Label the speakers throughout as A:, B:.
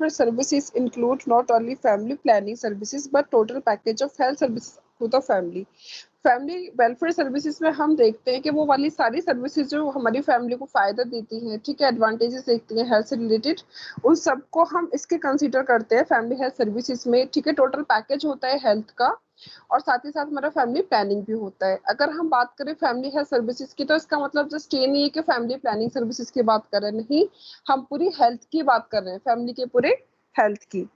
A: welfare services include not only family planning services but total package of health services to the family. Family welfare services में हम देखते हैं कि वो वाली सारी सर्विसेज जो हमारी फैमिली को फायदा देती हैं, ठीक है, एडवांटेजेस देखती हैं हेल्थ से रिलेटेड, उन सबको हम इसके कंसीडर करते हैं फैमिली हेल्थ सर्विसेज में, ठीक है। टोटल पैकेज होता है हेल्थ का और साथ ही साथ हमारा फैमिली प्लानिंग भी होता है। अगर हम बात करें फैमिली हेल्थ सर्विसेज की तो इसका मतलब जस्ट ये नहीं है कि फैमिली प्लानिंग सर्विसेज की बात कर रहे हैं, नहीं, हम पूरी हेल्थ की बात कर रहे हैं, फैमिली के पूरे हेल्थ की।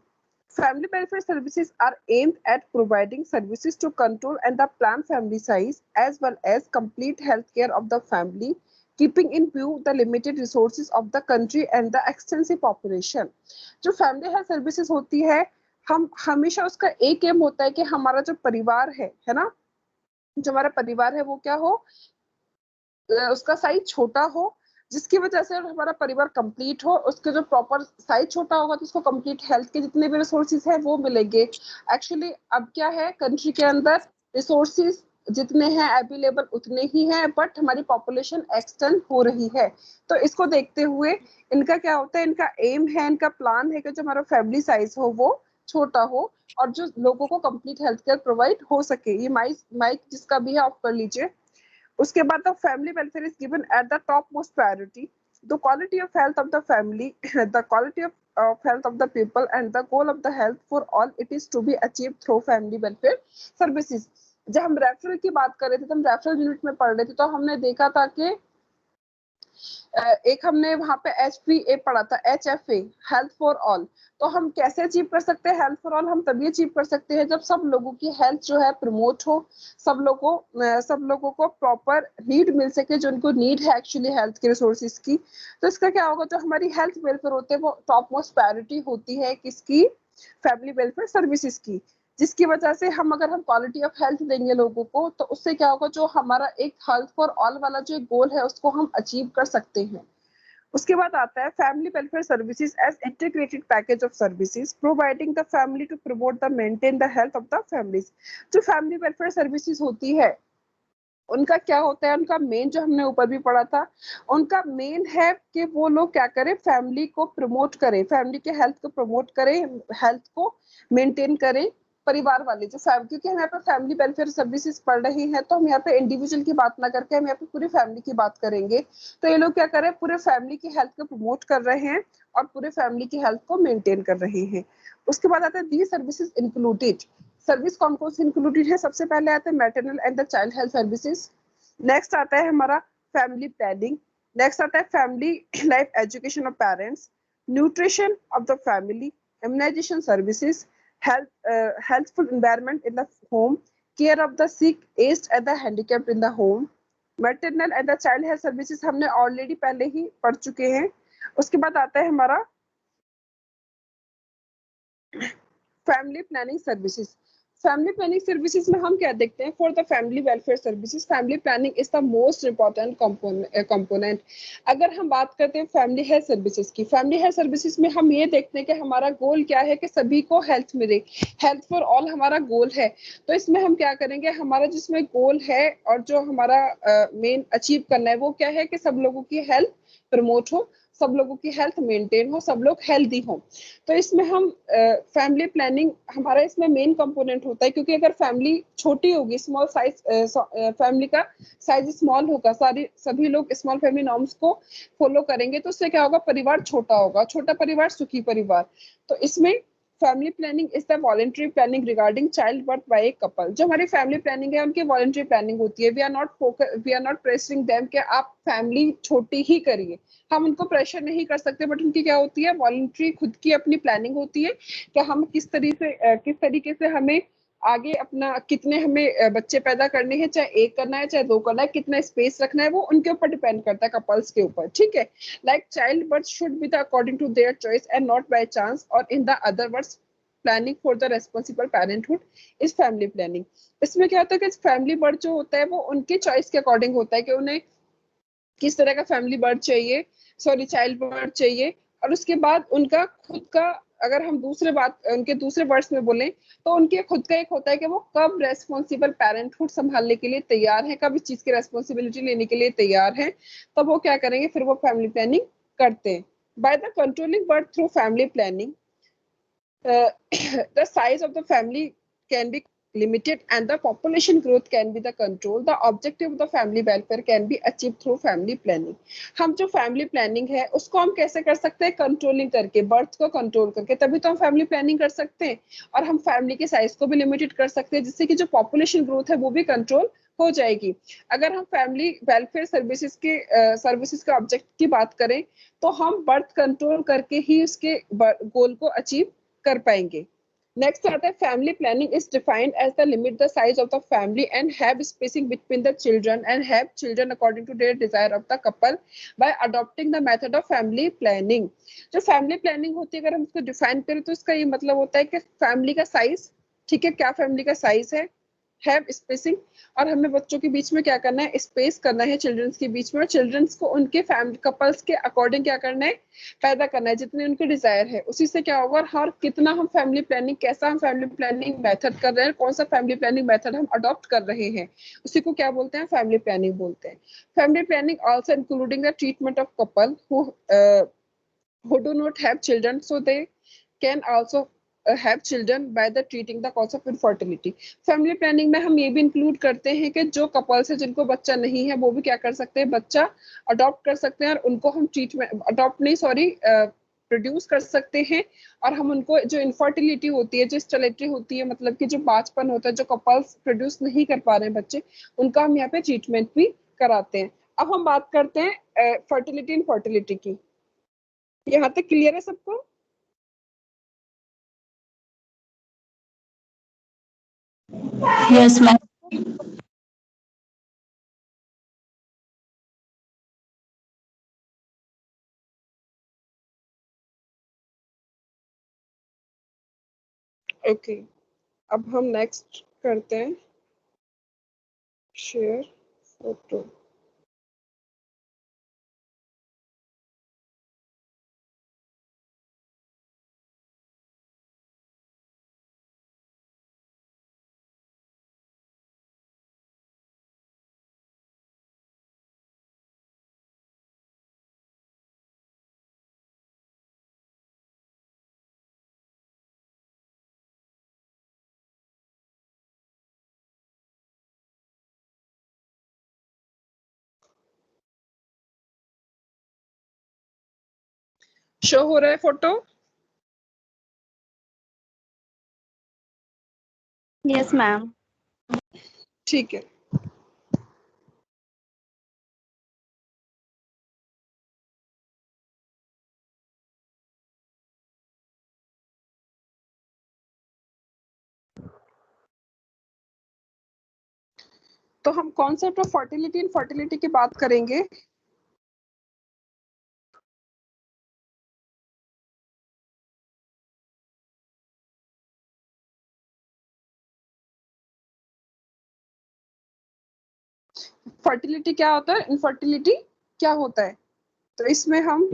A: Family welfare services are aimed at providing services to control and the plan family size as well as complete health care of the family, keeping in view the limited resources of the country and the extensive population. जो family health services होती है, हम हमेशा उसका एक M होता है कि हमारा जो परिवार है ना, जो हमारा परिवार है वो क्या हो, उसका साइज छोटा हो, जिसकी वजह से हमारा परिवार कंप्लीट हो। उसके जो प्रॉपर साइज छोटा होगा तो उसको कंप्लीट हेल्थ के जितने भी रिसोर्सेज है वो मिलेंगे। एक्चुअली अब क्या है, कंट्री के अंदर रिसोर्सेज जितने हैं अवेलेबल उतने ही हैं, बट हमारी पॉपुलेशन एक्सटेंड हो रही है। तो इसको देखते हुए इनका क्या होता है, इनका एम है, इनका प्लान है कि जो हमारा फैमिली साइज हो वो छोटा हो और जो लोगों को कंप्लीट हेल्थ केयर प्रोवाइड हो सके। ये माइक जिसका भी है ऑफ कर लीजिए। उसके बाद the family welfare is given at the top most priority, the quality of health of the family, the quality of health of the people and the goal of the health for all, it is to be achieve through family welfare services. जब हम referral की बात कर रहे थे, तो हम referral unit में पढ़ रहे थे, तो हमने देखा था कि एक हमने वहां पे HPA पढ़ा था, HFA, हेल्थ फॉर ऑल। तो हम कैसे अचीव कर सकते हैं हेल्थ फॉर ऑल? हम तभी अचीव कर सकते हैं जब सब लोगों की हेल्थ जो है प्रमोट हो, सब लोगों को प्रॉपर नीड मिल सके जो उनको नीड है एक्चुअली हेल्थ के रिसोर्सेज की। तो इसका क्या होगा, जो हमारी हेल्थ वेलफेयर होते हैं वो टॉप मोस्ट प्रायोरिटी होती है किसकी, फैमिली वेलफेयर सर्विसेज की। जिसकी वजह से अगर हम क्वालिटी ऑफ हेल्थ देंगे लोगों को, तो उससे क्या होगा, जो हमारा एक हेल्थ फॉर ऑल वाला जो गोल है उसको हम अचीव कर सकते हैं। उसके बाद आता है family welfare services as integrated package of services providing the family to promote the maintain the health of the families. जो फैमिली वेलफेयर सर्विसेज होती है उनका क्या होता है, उनका मेन जो हमने ऊपर भी पढ़ा था, उनका मेन है कि वो लोग क्या करें, फैमिली को प्रमोट करें, फैमिली के हेल्थ को प्रमोट करें, हेल्थ को मेंटेन करें। परिवार वाले जो क्योंकि हम यहाँ पे फैमिली वेलफेयर सर्विसेज पढ़ रहे हैं, तो हम यहाँ पे इंडिविजुअल की बात ना करके हम यहाँ पे पूरी फैमिली की बात करेंगे। तो ये लोग क्या करें, पूरे फैमिली की हेल्थ को प्रमोट कर रहे हैं और पूरे फैमिली की हेल्थ को मेंटेन कर रहे हैं। उसके बाद आता है दी सर्विसेज इंक्लूडेड। सर्विस कौन कौन सी इंक्लूडेड है? सबसे पहले आता है maternal and the child health services, next आता है हमारा फैमिली प्लानिंग, नेक्स्ट आता है family life education of parents, nutrition of the family, immunisation services, healthful environment in the home, care of the sick, aged and the handicapped in the home. Maternal and the child health services हमने already पहले ही पढ़ चुके हैं। उसके बाद आता है हमारा family planning services. Family planning services में हम क्या देखते हैं, for the family welfare services family planning is the most important component. अगर हम बात करते हैं फैमिली हेल्थ सर्विसेज की, फैमिली हेल्थ सर्विसेज में हम ये देखते हैं कि हमारा गोल क्या है कि सभी को हेल्थ मिले, हेल्थ फॉर ऑल हमारा गोल है। तो इसमें हम क्या करेंगे, हमारा जिसमें गोल है और जो हमारा मेन अचीव करना है वो क्या है कि सब लोगों की हेल्थ प्रमोट हो, सब लोगों की हेल्थ मेंटेन हो, सब लोग हेल्दी हो। तो इसमें हम फैमिली प्लानिंग हमारा इसमें मेन कंपोनेंट होता है, क्योंकि अगर फैमिली छोटी होगी, स्मॉल साइज फैमिली का साइज स्मॉल होगा, सभी लोग स्मॉल फैमिली नॉर्म्स को फॉलो करेंगे, तो उससे क्या होगा, परिवार छोटा होगा, छोटा परिवार सुखी परिवार। तो इसमें family planning is the voluntary planning regarding child birth bye a couple. जो हमारी फैमिली प्लानिंग है उनकी वॉलंटरी प्लानिंग होती है। We are not pressuring them कि आप फैमिली छोटी ही करिए, हम उनको प्रेशर नहीं कर सकते, बट उनकी क्या होती है, वॉलंटरी खुद की अपनी प्लानिंग होती है कि हम किस तरीके से हमें आगे अपना कितने हमें बच्चे पैदा करने हैं, चाहे एक करना है चाहे दो करना है, कितना स्पेस रखना है, वो उनके ऊपर डिपेंड करता है, कपल्स के ऊपर, ठीक है। Like child birth should be the according to their choice and not by chance, और in the other words planning for the responsible parenthood is family planning. इसमें क्या होता है कि फैमिली बर्थ जो होता है वो उनकी चॉइस के अकॉर्डिंग होता है कि उन्हें किस तरह का फैमिली बर्थ चाहिए, सॉरी चाइल्ड बर्थ चाहिए। और उसके बाद उनका खुद का, अगर हम उनके दूसरे वर्ड्स में बोलें तो उनके खुद का एक होता है कि वो कब रेस्पॉन्सिबल पेरेंटहुड संभालने के लिए तैयार है, कब इस चीज की रेस्पॉन्सिबिलिटी लेने के लिए तैयार है, तब वो क्या करेंगे, फिर वो फैमिली प्लानिंग करते हैं। By the controlling birth through family planning the size of the family can be limited and the population growth can be the control. The objective of the family welfare can be achieved through family planning. हम जो family planning है उसको हम कैसे कर सकते हैं? Controlling करके, बर्थ को कंट्रोल करके, तभी तो हम फैमिली प्लानिंग कर सकते हैं। और हम फैमिली के साइज को भी लिमिटेड कर सकते हैं, जिससे कि जो पॉपुलेशन ग्रोथ है वो भी कंट्रोल हो जाएगी। अगर हम फैमिली वेलफेयर सर्विसेज के ऑब्जेक्ट की बात करें तो हम बर्थ कंट्रोल करके ही उसके गोल को अचीव कर पाएंगे। नेक्स्ट आता है family planning is defined as the limit the size of the family and have spacing between the children and have children according to their desire of the couple by adopting the method of family planning. जो family planning होती है अगर हम उसको define करें तो इसका ये मतलब होता है कि फैमिली का साइज, ठीक है, क्या फैमिली का साइज है स्पेसिंग, और हमें बच्चों के बीच में क्या करना है? स्पेस करना है चिल्ड्रंस के बीच में, और चिल्ड्रंस को उनके फैमिली कपल्स के अकॉर्डिंग क्या करना है? पैदा करना है, जितने उनके डिजायर है उसी से क्या होगा। और हर कितना हम फैमिली प्लानिंग, कैसा हम फैमिली प्लानिंग मेथड कर रहे हैं, कौन सा फैमिली प्लानिंग मेथड हम अडॉप्ट कर रहे हैं, उसी को क्या बोलते हैं? फैमिली प्लानिंग बोलते हैं। Family planning also including the treatment of couple who do not have children, so they can also have children by the treating the cause of infertility. Family planning में हम ये भी इंक्लूड करते हैं कि जो कपल्स है जिनको बच्चा नहीं है वो भी क्या कर सकते हैं? बच्चा अडॉप्ट कर सकते हैं, और उनको हम ट्रीटमेंट, अडॉप्ट नहीं सॉरी, प्रोड्यूस कर सकते हैं। और हम उनको जो इनफर्टिलिटी होती है, जो स्टेरिलिटी होती है, मतलब कि जो बांझपन होता है, जो कपल्स प्रोड्यूस नहीं कर पा रहे हैं बच्चे, उनका हम यहाँ पे ट्रीटमेंट भी कराते हैं। अब हम बात करते हैं फर्टिलिटी इनफर्टिलिटी की। यहाँ तक क्लियर है सबको?
B: Yes ma'am.
A: ओके, अब हम नेक्स्ट करते हैं शेयर फोटो। शो हो रहा है फोटो?
B: Yes ma'am.
A: ठीक है। तो हम concept of fertility and fertility की बात करेंगे। फर्टिलिटी क्या होता है, इनफर्टिलिटी क्या होता है? तो इसमें हम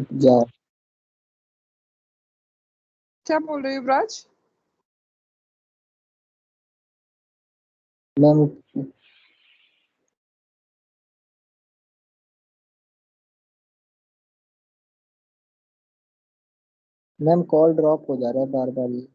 A: क्या बोल रहे हो युवराज?
C: मैम मैम कॉल ड्रॉप हो जा रहा है बार बार ये।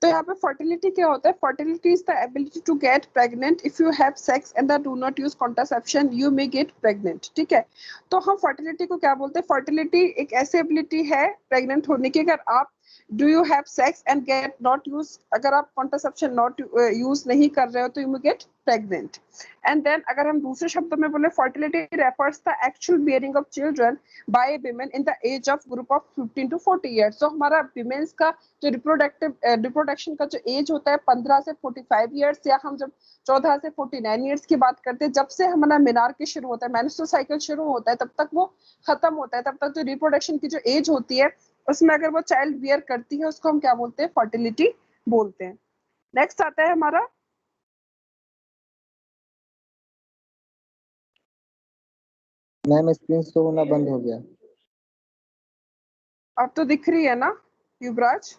A: तो यहाँ पे फर्टिलिटी क्या होता है? Fertility is the ability to get pregnant. If you have sex and do not use contraception you may get pregnant, ठीक है। तो हम फर्टिलिटी को क्या बोलते हैं? फर्टिलिटी एक ऐसी एबिलिटी है प्रेग्नेंट होने की, अगर आप do you have sex and get not use, अगर आप कॉन्ट्रासेप्शन नॉट यूज नहीं कर रहे हो तो you may get pregnant. And then अगर हम दूसरे शब्दों में बोले, fertility refers the actual bearing of children by women in the age of group of 15 to 40 years. तो हमारा विमेन्स का जो रिप्रोडक्शन का जो एज होता है 15 से 45 ईयर्स, या हम जब 14 से 49 ईयर्स की बात करते हैं, जब से हमारा मेनार्की शुरू होता है, मेंस्ट्रुअल साइकिल शुरू होता है, तब तक वो खत्म होता है, तब तक जो रिप्रोडक्शन की जो एज होती है उसमें अगर वो चाइल्ड बियर करती है उसको हम क्या बोलते हैं? फर्टिलिटी बोलते हैं। नेक्स्ट आता है हमारा,
C: मैम स्क्रीन शो होना बंद हो गया।
A: अब तो दिख रही है ना युवराज?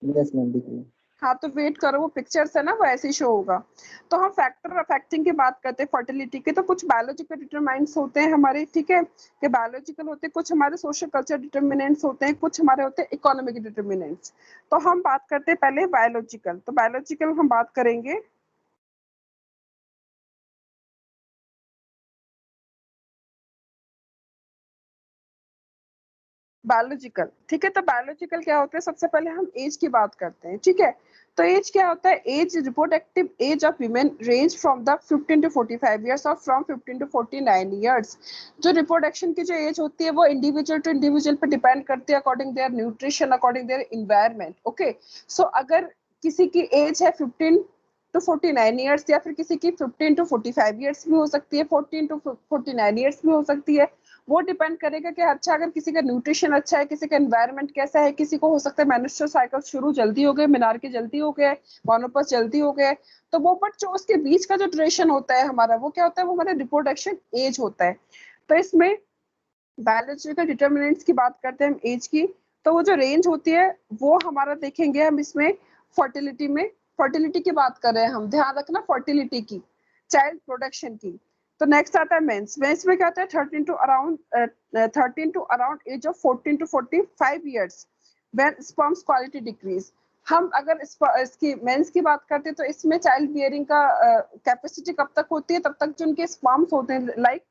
C: यस मैम दिख रही है।
A: हाँ तो वेट करो, वो पिक्चर्स है ना, वो ऐसे ही शो होगा। तो हम फैक्टर अफेक्टिंग की बात करते हैं फर्टिलिटी की, तो कुछ बायोलॉजिकल डिटरमाइंट्स होते हैं हमारे, ठीक है, कि बायोलॉजिकल होते हैं, कुछ हमारे सोशल कल्चर डिटरमिनेंट्स होते हैं, कुछ हमारे होते हैं इकोनॉमिक डिटरमिनेंट्स। तो हम बात करते हैं पहले बायोलॉजिकल। तो बायोलॉजिकल हम बात करेंगे, बायोलॉजिकल, ठीक है। तो बायोलॉजिकल क्या होता है, सबसे पहले हम एज की बात करते हैं, ठीक है। तो एज क्या होता है, age reproductive age of women range from the 15 to 45 years और फ्रॉम 15 टू 49 इयर्स। जो रिप्रोडक्शन की जो एज होती है वो इंडिविजुअल टू इंडिविजुअल पर डिपेंड करती है, according their nutrition, according their environment, okay. So अगर किसी की एज है 15 टू 49 इयर्स, या फिर किसी की 15 टू 45 इयर्स भी हो सकती है, 14 टू 49 इयर्स भी हो सकती है, वो डिपेंड करेगा कि अच्छा अगर किसी का न्यूट्रिशन अच्छा है, किसी का एनवायरनमेंट कैसा है, किसी को हो सकता है मेंस्ट्रुअल साइकिल शुरू जल्दी हो गए, मिनार के जल्दी हो गए, मोनोपॉज जल्दी हो गए, तो वो बट जो उसके बीच का जो ड्यूरेशन होता है हमारा, वो क्या होता है, वो हमारा रिप्रोडक्शन एज होता है। तो इसमें बायोलॉजिकल डिटर्मिनेंट्स की बात करते हैं हम एज की, तो वो जो रेंज होती है वो हमारा देखेंगे हम इसमें फर्टिलिटी में। फर्टिलिटी की बात कर रहे हैं हम, ध्यान रखना फर्टिलिटी की, चाइल्ड प्रोडक्शन की। तो नेक्स्ट आता है मेंस। मेंस में क्या होता है, 13 to around age of 14 to 45 years when sperms quality decrease. हम अगर इसकी मेंस की बात करते हैं तो इसमें चाइल्ड बियरिंग का कैपेसिटी कब तक होती है, तब तक जो उनके स्पर्म्स होते हैं, like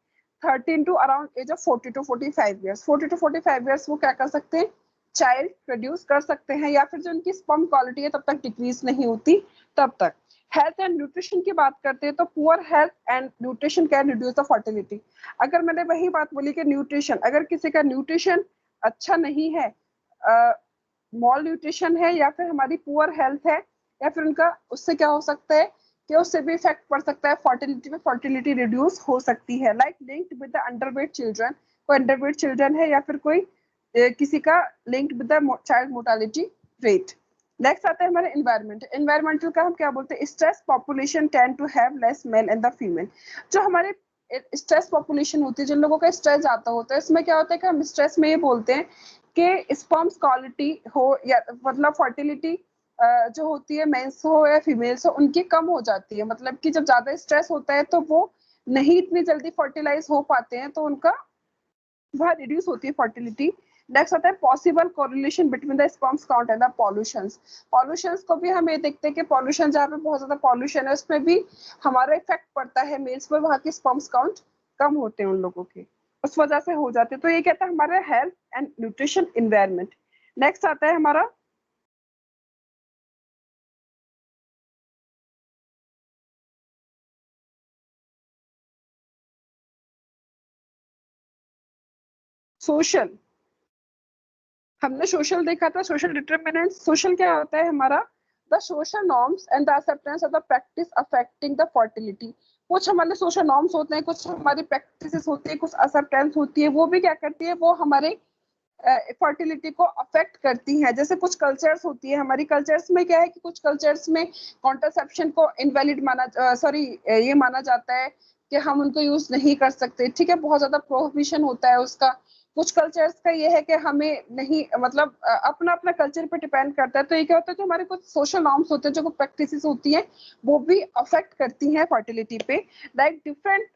A: 13 to around age of 40 to 45 years. 40 to 45 years वो क्या कर सकते हैं, चाइल्ड प्रोड्यूस कर सकते हैं, या फिर जो उनकी स्पर्म क्वालिटी है तब तक डिक्रीज नहीं होती तब तक। हेल्थ एंड न्यूट्रिशन की बात करते हैं तो poor health and nutrition can reduce the fertility. अगर मैंने वही बात बोली कि न्यूट्रिशन, अगर किसी का न्यूट्रिशन अच्छा नहीं है, मॉल न्यूट्रिशन है, या फिर हमारी पुअर हेल्थ है, या फिर उनका, उससे क्या हो सकता है कि उससे भी इफेक्ट पड़ सकता है फर्टिलिटी में, फर्टिलिटी रिड्यूस हो सकती है, like linked with the underweight children. कोई अंडरवेट चिल्ड्रन है, या फिर कोई किसी का linked with the child mortality rate. Next आता है हमारे एनवायरमेंट। एनवायरमेंटल का हम क्या बोलते हैं, stress population tend to have less male and the female. जो हमारे स्ट्रेस पॉपुलेशन होती है, जिन लोगों का स्ट्रेस ज्यादा होता है, इसमें क्या होता है कि हम स्ट्रेस में ये बोलते हैं कि स्पर्म्स क्वालिटी हो, या मतलब फर्टिलिटी जो होती है, मेंस हो या फीमेल्स हो, उनकी कम हो जाती है। मतलब कि जब ज्यादा स्ट्रेस होता है तो वो नहीं इतनी जल्दी फर्टिलाइज हो पाते हैं, तो उनका वह रिड्यूस होती है फर्टिलिटी। नेक्स्ट आता है possible correlation between the sperms count and the pollutions. Pollutions को भी हम ये देखते हैं कि पॉल्यूशन, जहाँ पे बहुत ज्यादा पॉल्यूशन है, उसमें भी हमारा इफेक्ट पड़ता है मेल्स पर, वहाँ के स्पर्म्स काउंट कम होते हैं उन लोगों के, उस वजह से हो जाते हैं। तो ये कहता है हमारा health and nutrition environment. Next आता है हमारा सोशल। हमने सोशल देखा था, सोशल डिटरमिनेंट। सोशल क्या होता है हमारा, the social norms and the acceptance of the practice affecting the fertility. कुछ हमारे सोशल नॉर्म्स होते हैं, कुछ हमारी प्रैक्टिसेस होती है, कुछ एक्सेप्टेंस होती है, वो भी क्या करती है, वो हमारे फर्टिलिटी को अफेक्ट करती हैं। जैसे कुछ कल्चर्स होती है हमारी, कल्चर्स में क्या है कि कुछ कल्चर्स में कॉन्ट्रासेप्शन को इनवैलिड माना, सॉरी ये माना जाता है कि हम उनको यूज नहीं कर सकते, ठीक है, बहुत ज्यादा प्रोहिबिशन होता है उसका। कुछ कल्चर्स का ये है कि हमें नहीं, मतलब अपना अपना कल्चर पे डिपेंड करता है। तो ये क्या होता है, जो हमारे कुछ सोशल नॉर्म्स होते हैं, जो प्रैक्टिसेस होती हैं, वो भी अफेक्ट करती हैं फर्टिलिटी पे। Like different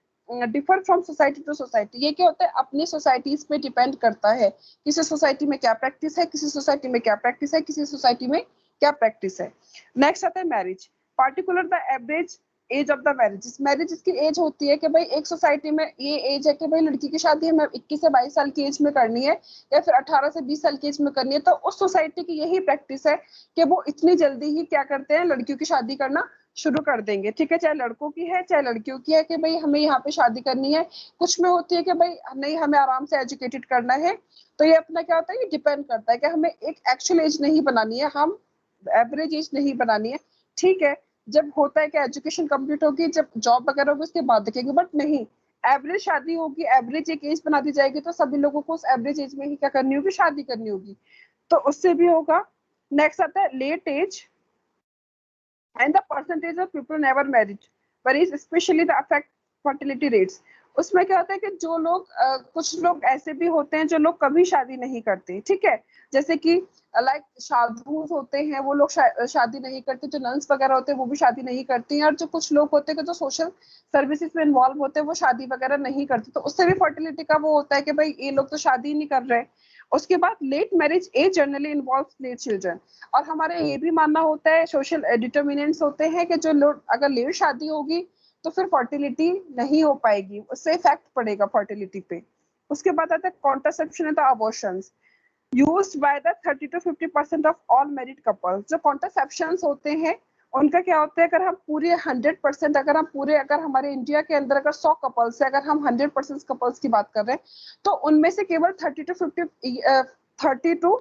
A: differ from society to society. ये क्या होता है, अपनी सोसाइटीज पे डिपेंड करता है, किसी सोसाइटी में क्या प्रैक्टिस है, किसी सोसाइटी में क्या प्रैक्टिस है, किसी सोसाइटी में क्या प्रैक्टिस है। नेक्स्ट आता है marriage. Particular the average age of the marriage. Marriage की एज होती है कि भाई एक सोसाइटी में ये एज है कि भाई लड़की की शादी हमें 21 से 22 साल की एज में करनी है, या फिर 18 से 20 साल की एज में करनी है। तो उस सोसाइटी की यही प्रैक्टिस है कि वो इतनी जल्दी ही क्या करते हैं, लड़कियों की शादी करना शुरू कर देंगे, ठीक है, चाहे लड़कों की है चाहे लड़कियों की है, कि भाई हमें यहाँ पे शादी करनी है। कुछ में होती है कि भाई नहीं, हमें आराम से एजुकेटेड करना है। तो ये अपना क्या होता है, ये डिपेंड करता है कि हमें एक एक्चुअल एज नहीं बनानी है, हम एवरेज एज नहीं बनानी है, ठीक है। जब होता है कि एजुकेशन कंप्लीट होगी, जब जॉब वगैरह होगी, उसके बाद देखेंगे, बट नहीं, एवरेज शादी होगी, एवरेज एक एज बना दी जाएगी, तो सभी लोगों को उस एवरेज एज में ही क्या करनी होगी, शादी करनी होगी, तो उससे भी होगा। नेक्स्ट आता है late age and the percentage of people never married varies, especially the affect fertility rates। उसमें क्या होता है कि जो लोग कुछ लोग ऐसे भी होते हैं जो लोग कभी शादी नहीं करते, ठीक है, जैसे कि लाइक साधु होते हैं, वो लोग शादी नहीं करते, जो नन्स वगैरह होते हैं वो भी शादी नहीं करती हैं, और जो कुछ लोग होते हैं जो सोशल सर्विसेज में इन्वॉल्व होते हैं वो शादी वगैरह नहीं करते, तो उससे भी फर्टिलिटी का वो होता है कि भाई ये लोग तो शादी नहीं कर रहे। उसके बाद late marriage age generally involve late children, और हमारे ये भी मानना होता है, सोशल डिटर्मिनेंट्स होते हैं कि जो लोग अगर लेट शादी होगी तो फिर फर्टिलिटी नहीं हो पाएगी, उससे इफेक्ट पड़ेगा फर्टिलिटी पे। उसके बाद आता है contraception and abortions used by the 30 to 50% of all married couples। जो कॉन्ट्रासेप्शंस होते हैं उनका क्या होता है, अगर हम पूरे 100%, अगर हमारे इंडिया के अंदर अगर 100 कपल्स है, अगर हम 100% कपल्स की बात कर रहे हैं, तो उनमें से केवल 30 to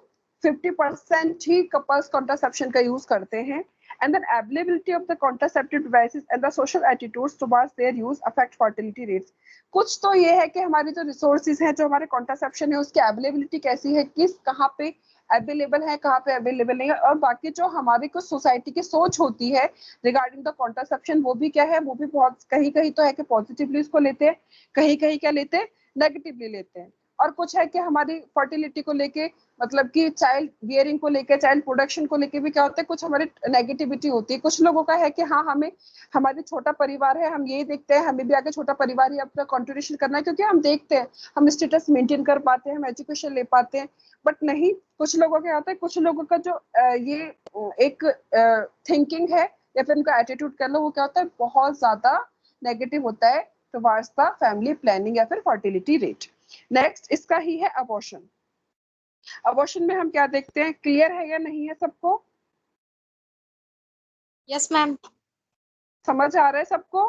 A: 50% ही कपल्स कॉन्ट्रासेप्शन का यूज करते हैं। And then availability of the contraceptive devices and the social attitudes towards their use affect fertility rates. कुछ तो ये है कि हमारी जो रिसोर्सेज हैं, जो हमारे कॉन्ट्रासेप्शन है, उसकी अवेलेबिलिटी कैसी है, किस कहाँ पे अवेलेबल है, कहाँ पे अवेलेबल नहीं है, और बाकी जो हमारी कुछ सोसाइटी की सोच होती है रिगार्डिंग द कॉन्ट्रासेप्शन, वो भी क्या है, वो भी बहुत कहीं कहीं तो है कि पॉजिटिवली इसको लेते हैं, कहीं कहीं क्या लेते हैं, नेगेटिवली लेते हैं। और कुछ है कि हमारी फर्टिलिटी को लेके, मतलब कि चाइल्ड बियरिंग को लेके, चाइल्ड प्रोडक्शन को लेके भी क्या होता है, कुछ हमारी नेगेटिविटी होती है। कुछ लोगों का है कि हाँ, हमें हमारी छोटा परिवार है, हम यही देखते हैं हमें भी आगे छोटा परिवार ही अपना कंट्रीब्यूशन करना है, क्योंकि हम देखते हैं हम स्टेटस मेंटेन कर पाते हैं, हम एजुकेशन ले पाते हैं। बट नहीं, कुछ लोगों का होता है, कुछ लोगों का जो ये एक थिंकिंग है या फिर उनका एटीट्यूड कर लो, वो क्या होता है, बहुत ज्यादा नेगेटिव होता है टुवर्ड्स द फैमिली प्लानिंग या फिर फर्टिलिटी रेट। नेक्स्ट इसका ही है अबॉर्शन। अबॉर्शन में हम क्या देखते हैं, क्लियर है या नहीं है सबको?
B: Yes ma'am.
A: समझ आ रहा है सबको?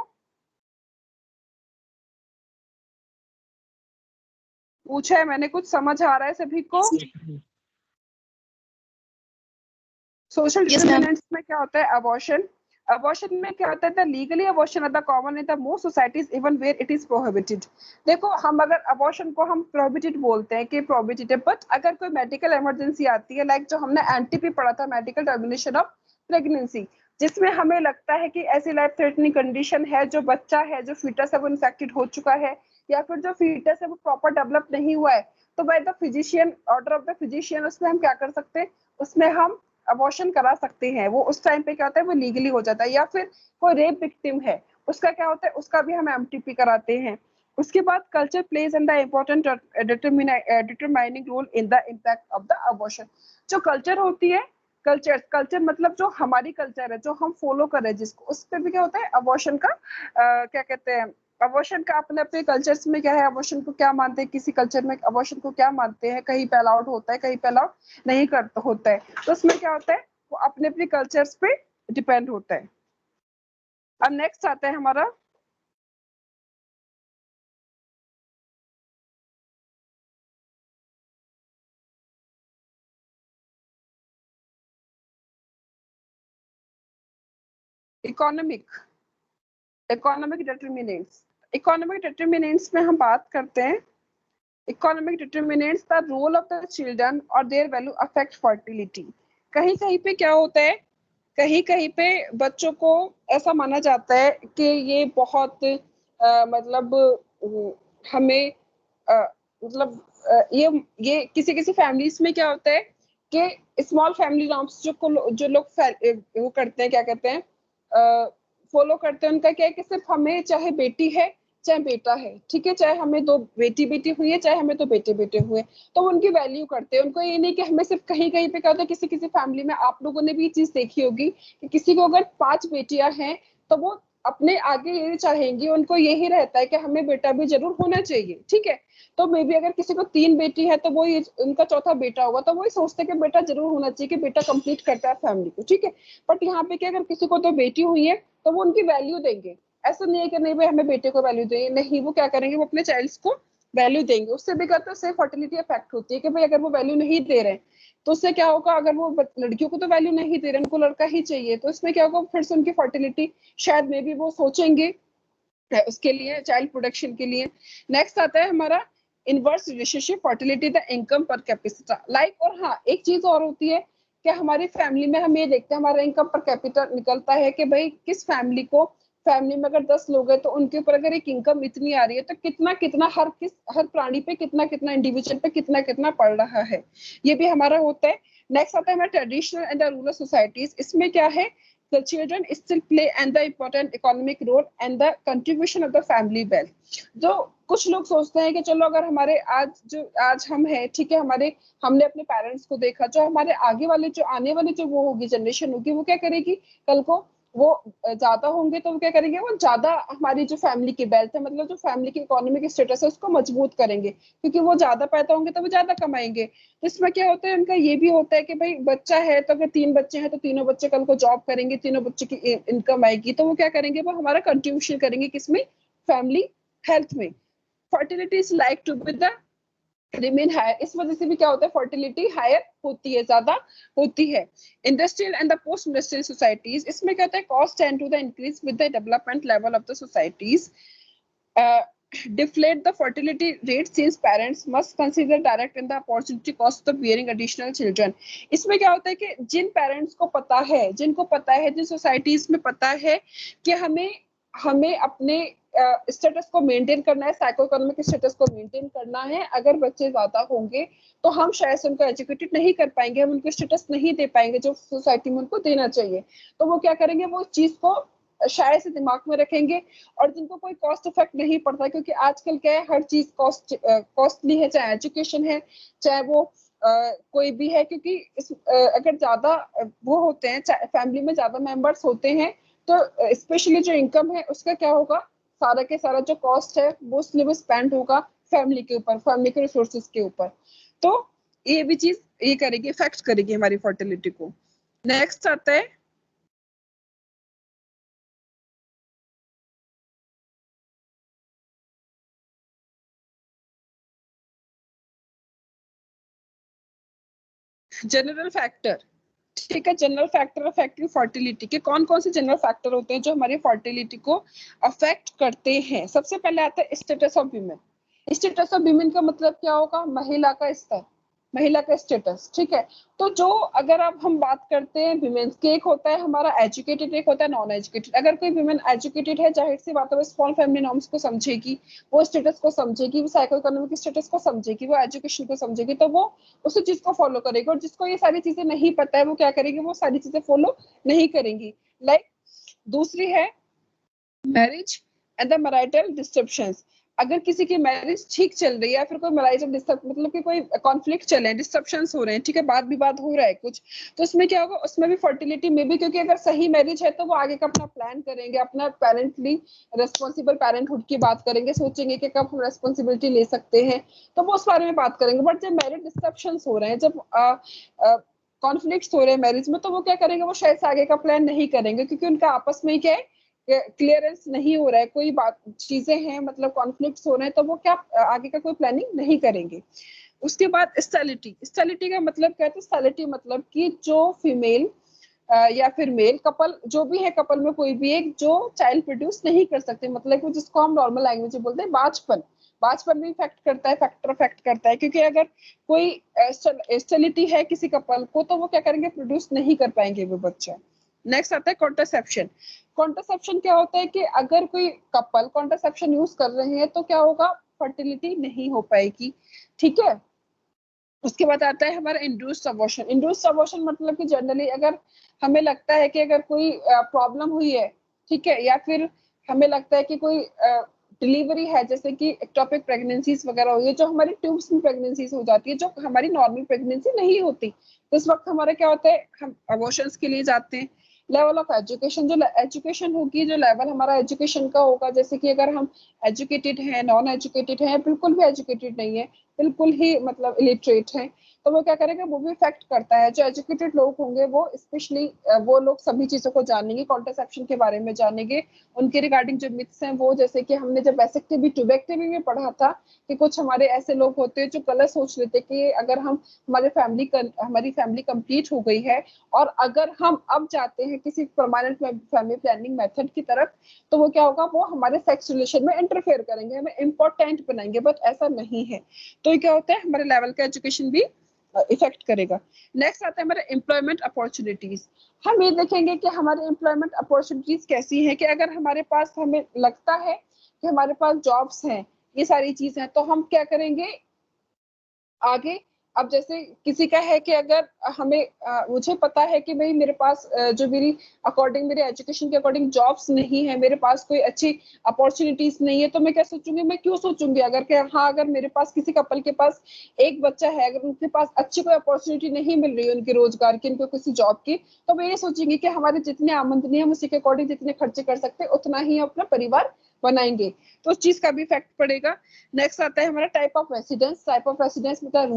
A: पूछा है मैंने, कुछ समझ आ रहा है सभी को? Social
B: yes ma'am.
A: डिटर्मिनेंट्स में क्या होता है, अबॉर्शन। अबॉर्शन में क्या होता है, the legally abortion are the common in the most societies even where it is prohibited. देखो, हम अगर अबॉर्शन को हम प्रोहिबिटेड बोलते हैं कि प्रोहिबिटेड है, बट अगर कोई मेडिकल इमरजेंसी आती है, लाइक जो हमने एनटीपी पढ़ा था, मेडिकल टर्मिनेशन ऑफ प्रेगनेंसी, जिसमें हमें लगता है कि ऐसी लाइफ थ्रेटनिंग कंडीशन है, जो बच्चा है, जो फीटस है, वो इन्फेक्टेड हो चुका है, या फिर जो फीटस है वो प्रॉपर डेवलप नहीं हुआ है, तो by the physician, order of the physician, उसमें हम क्या कर सकते हैं, उसमें हम अबॉर्शन करा सकते हैं। वो उस टाइम पे क्या होता है, वो लीगली हो जाता है। या फिर कोई रेप विक्टिम है, उसका क्या होता है, उसका भी हम एमटीपी कराते हैं। उसके बाद culture plays in the important determining role in the impact of the abortion. जो कल्चर होती है, कल्चर मतलब जो हमारी कल्चर है, जो हम फॉलो कर रहे हैं जिसको, उस पर भी क्या होता है, अबॉर्शन का क्या कहते हैं, अबॉर्शन का अपने अपने कल्चर्स में क्या है, अबॉर्शन को क्या मानते हैं, किसी कल्चर में अबॉर्शन को क्या मानते हैं, कहीं पे अलाउड होता है, कहीं पे अलाउड नहीं कर होता है। तो उसमें क्या होता है, वो अपने अपने कल्चर्स पे डिपेंड होता है। अब नेक्स्ट आता है हमारा economic economic determinants. Economic determinants में हम बात करते हैं, economic determinants the role of the children और देयर वैल्यू अफेक्ट फर्टिलिटी। कहीं कहीं पे क्या होता है, कहीं कहीं पे बच्चों को ऐसा माना जाता है कि ये बहुत मतलब हमें मतलब ये किसी किसी फैमिलीज में क्या होता है कि स्मॉल फैमिली नॉर्म्स जो लोग वो करते हैं, क्या कहते हैं, फॉलो करते हैं, उनका क्या है कि सिर्फ हमें चाहे बेटी है चाहे बेटा है, ठीक है, चाहे हमें दो बेटी बेटी हुई है, चाहे हमें दो बेटे बेटे हुए, तो वो उनकी वैल्यू करते हैं। उनको ये नहीं कि हमें सिर्फ, कहीं कहीं पे क्या होता है, किसी किसी फैमिली में आप लोगों ने भी ये चीज देखी होगी कि किसी को अगर 5 बेटियां हैं तो वो अपने आगे ये चाहेंगी, उनको यही रहता है कि हमें बेटा भी जरूर होना चाहिए, ठीक है। तो मे बी अगर किसी को 3 बेटी है तो वो ये उनका चौथा बेटा होगा, तो वो ये सोचते हैं कि बेटा जरूर होना चाहिए, कि बेटा कंप्लीट करता है फैमिली को, ठीक है। बट यहाँ पे क्या, अगर किसी को 2 बेटी हुई है तो वो उनकी वैल्यू देंगे। ऐसा नहीं है कि नहीं भाई हमें बेटे को वैल्यू देंगे, नहीं, वो क्या करेंगे, वो अपने चाइल्ड को वैल्यू देंगे। उससे भी कहते हैं, उससे फर्टिलिटी इफेक्ट होती है कि भाई अगर वो वैल्यू नहीं दे रहे हैं तो उससे क्या होगा, अगर वो लड़कियों को तो वैल्यू नहीं दे रहे, उनको लड़का ही चाहिए, तो इसमें क्या होगा, फिर से उनकी फर्टिलिटी शायद में भी वो सोचेंगे उसके लिए, चाइल्ड प्रोडक्शन के लिए। नेक्स्ट आता है हमारा inverse relationship fertility the income per capita, like. और हाँ, एक चीज और होती है कि हमारी फैमिली में हम ये देखते हैं, हमारा इनकम पर कैपिटा निकलता है कि भाई किस फैमिली को फैमिली में अगर 10 लोग हैं तो उनके ऊपर अगर एक इनकम इतनी आ रही है तो कितना कितना हर प्राणी पे कितना कितना इंडिविजुअल पे कितना कितना पड़ रहा है, ये भी हमारा होता है। नेक्स्ट आता है हमारा traditional and the rural societies. इसमें क्या है, the children still play and the important economic role and the contribution of the family wealth। जो कुछ लोग सोचते हैं कि चलो अगर हमारे आज हम हैं, ठीक है, हमने अपने पेरेंट्स को देखा, जो हमारे आगे वाले जो आने वाले जो वो होगी जनरेशन होगी, वो क्या करेगी कल को, वो ज्यादा होंगे तो वो क्या करेंगे, वो ज्यादा हमारी जो फैमिली की वेल्थ है, मतलब जो फैमिली की इकोनॉमिक स्टेटस है उसको मजबूत करेंगे, क्योंकि वो ज्यादा पैदा होंगे तो वो ज्यादा कमाएंगे। तो इसमें क्या होता है, उनका ये भी होता है कि भाई बच्चा है तो अगर 3 बच्चे हैं तो तीनों बच्चे कल को जॉब करेंगे, तीनों बच्चे की इनकम आएगी, तो वो क्या करेंगे, वो हमारा कंट्रीब्यूशन करेंगे किसमें, फैमिली हेल्थ में। Fertility is like to be the remain higher, इस वजह से भी क्या होता है, फर्टिलिटी हायर होती है, ज्यादा होती है। Industrial and the post industrial societies, इसमें क्या होता है, cost tend to the increase with the development level of the societies. deflate the fertility rate since parents must consider direct and the opportunity cost of bearing additional children। इसमें क्या होता है कि जिनको पता है जिन सोसाइटीज में पता है कि हमें अपने स्टेटस को मेंटेन करना है, साइको इकोनॉमिक स्टेटस को मेंटेन करना है, अगर बच्चे ज्यादा होंगे तो हम शायद से उनको एजुकेटेड नहीं कर पाएंगे, हम उनको स्टेटस नहीं दे पाएंगे जो सोसाइटी में उनको देना चाहिए। तो वो क्या करेंगे, वो चीज को शायद से दिमाग में रखेंगे। और जिनको कोई कॉस्ट इफेक्ट नहीं पड़ता, क्योंकि आजकल क्या है, हर चीज कॉस्टली है, चाहे एजुकेशन है, चाहे वो कोई भी है, क्योंकि अगर ज्यादा वो होते हैं, फैमिली में ज्यादा मेंबर्स होते हैं, तो स्पेशली जो इनकम है उसका क्या होगा, सारा के सारा जो कॉस्ट है वो स्पेंड होगा फैमिली के ऊपर, फैमिली के रिसोर्सेज के ऊपर। तो ये भी चीज ये करेगी, इफेक्ट करेगी हमारी फर्टिलिटी को। नेक्स्ट आता है जनरल फैक्टर। ठीक है, जनरल फैक्टर अफेक्टिंग फर्टिलिटी के कौन कौन से जनरल फैक्टर होते हैं जो हमारी फर्टिलिटी को अफेक्ट करते हैं। सबसे पहले आता है status of women. Status of women का मतलब क्या होगा, महिला का स्तर, महिला का स्टेटस। ठीक है, तो जो अगर अब हम बात करते हैं विमेन्स के, एक होता है हमारा एजुकेटेड, एक होता है नॉन एजुकेटेड। अगर कोई विमेन एजुकेटेड है, जाहिर सी बात है वो स्मॉल फैमिली नॉर्म्स को समझेगी, वो स्टेटस को समझेगी, वो साइको इकोनॉमिक स्टेटस को समझेगी, वो एजुकेशन को समझेगी, तो वो उसी चीज को फॉलो करेगी। और जिसको ये सारी चीजें नहीं पता है वो क्या करेगी, वो सारी चीजें फॉलो नहीं करेंगी। लाइक दूसरी है marriage and the marital disturbance. अगर किसी की मैरिज ठीक चल रही है, फिर कोई मैरिटल डिस्टर्ब मतलब कि कोई कॉन्फ्लिक्ट चले हैं, डिस्टर्बेंस हो रहे हैं, ठीक है, बात विवाद हो रहा है कुछ, तो उसमें क्या होगा, उसमें भी फर्टिलिटी में भी, क्योंकि अगर सही मैरिज है तो वो आगे का अपना प्लान करेंगे, अपना पेरेंटली रिस्पॉन्सिबल पेरेंटहुड की बात करेंगे, सोचेंगे कि कब हम रेस्पॉन्सिबिलिटी ले सकते हैं, तो वो उस बारे में बात करेंगे। बट जब मैरिज डिस्टर्बेंस हो रहे हैं, जब कॉन्फ्लिक्ट हो रहे हैं मैरिज में, तो वो क्या करेंगे, वो शायद से आगे का प्लान नहीं करेंगे, क्योंकि उनका आपस में क्या है, क्लियरेंस नहीं हो रहा है, कोई बात चीजें हैं, मतलब कॉन्फ्लिक्ट्स हो रहे हैं, तो वो क्या आगे का कोई प्लानिंग नहीं करेंगे। उसके बाद स्टेलिटी। स्टेलिटी का मतलब क्या है, स्टेलिटी मतलब कि जो फीमेल या फिर मेल कपल जो भी है, कपल में कोई भी एक जो चाइल्ड प्रोड्यूस नहीं कर सकते, मतलब कि जिसको हम नॉर्मल लैंग्वेज में बोलते हैं बांझपन। बांझपन भी इफेक्ट करता है, फैक्टर इफेक्ट करता है, क्योंकि अगर कोई स्टेलिटी है किसी कपल को, तो वो क्या करेंगे, प्रोड्यूस नहीं कर पाएंगे वो बच्चा। नेक्स्ट आता है कॉन्ट्रासेप्शन। कॉन्ट्रासेप्शन क्या होता है कि अगर कोई कपल कॉन्ट्रासेप्शन यूज कर रहे हैं तो क्या होगा, फर्टिलिटी नहीं हो पाएगी। ठीक है, उसके बाद आता है हमारा इंड्यूस्ड अबॉर्शन। इंड्यूस्ड अबॉर्शन मतलब कि जनरली अगर हमें लगता है कि अगर कोई प्रॉब्लम हुई है, ठीक है, या फिर हमें लगता है कि कोई डिलीवरी है, जैसे कि एक्टोपिक प्रेगनेंसीज वगैरह हुई है, जो हमारी ट्यूब्स में प्रेगनेंसीज हो जाती है, जो हमारी नॉर्मल प्रेगनेंसी नहीं होती, तो इस वक्त हमारा क्या होता है, हम अबॉर्शंस के लिए जाते हैं। लेवल ऑफ एजुकेशन, जो एजुकेशन होगी, जो लेवल हमारा एजुकेशन का होगा, जैसे कि अगर हम एजुकेटेड हैं, नॉन एजुकेटेड हैं, बिल्कुल भी एजुकेटेड नहीं है, बिल्कुल ही मतलब इलिटरेट है, तो वो क्या करेगा, वो भी इफेक्ट करता है। जो एजुकेटेड लोग होंगे वो स्पेशली वो लोग सभी चीजों को जानेंगे, कॉन्ट्रासेप्शन के बारे में जानेंगे, उनके रिगार्डिंग जो मिथ्स हैं वो, जैसे कि हमने जब वेसेक्टमी ट्यूबेक्टमी में पढ़ा था कि कुछ हमारे ऐसे लोग होते हैं जो गलत सोच लेते कि अगर हम हमारी फैमिली कंप्लीट हो गई है और अगर हम अब जाते हैं किसी परमानेंट फैमिली प्लानिंग मेथड की तरफ, तो वो क्या होगा, वो हमारे सेक्स रिलेशन में इंटरफेयर करेंगे, हमें इम्पोर्टेंट बनाएंगे, बट ऐसा नहीं है। तो ये क्या होता है, हमारे लेवल का एजुकेशन भी इफेक्ट करेगा। नेक्स्ट आता है हमारा एम्प्लॉयमेंट अपॉर्चुनिटीज। हम ये देखेंगे कि हमारे एम्प्लॉयमेंट अपॉर्चुनिटीज कैसी हैं, कि अगर हमारे पास, हमें लगता है कि हमारे पास जॉब्स हैं, ये सारी चीजें हैं, तो हम क्या करेंगे आगे। अब जैसे किसी का है कि अगर हमें मुझे पता है कि भाई मेरे पास जो मेरी अकॉर्डिंग, मेरे एजुकेशन के अकॉर्डिंग जॉब्स नहीं है, मेरे पास कोई अच्छी अपॉर्चुनिटीज नहीं है, तो मैं क्या सोचूंगी, मैं क्यों सोचूंगी अगर कि हाँ, अगर मेरे पास किसी कपल के पास एक बच्चा है, अगर उनके पास अच्छी कोई अपॉर्चुनिटी नहीं मिल रही है उनके रोजगार की, उनको किसी जॉब की, तो मैं ये सोचेंगे कि हमारे जितनी आमदनी है हम उसी के अकॉर्डिंग जितने खर्चे कर सकते हैं उतना ही अपना परिवार बनाएंगे, तो उस चीज का भी इफेक्ट पड़ेगा। नेक्स्ट आता है हमारा type of residence. Type of residence मतलब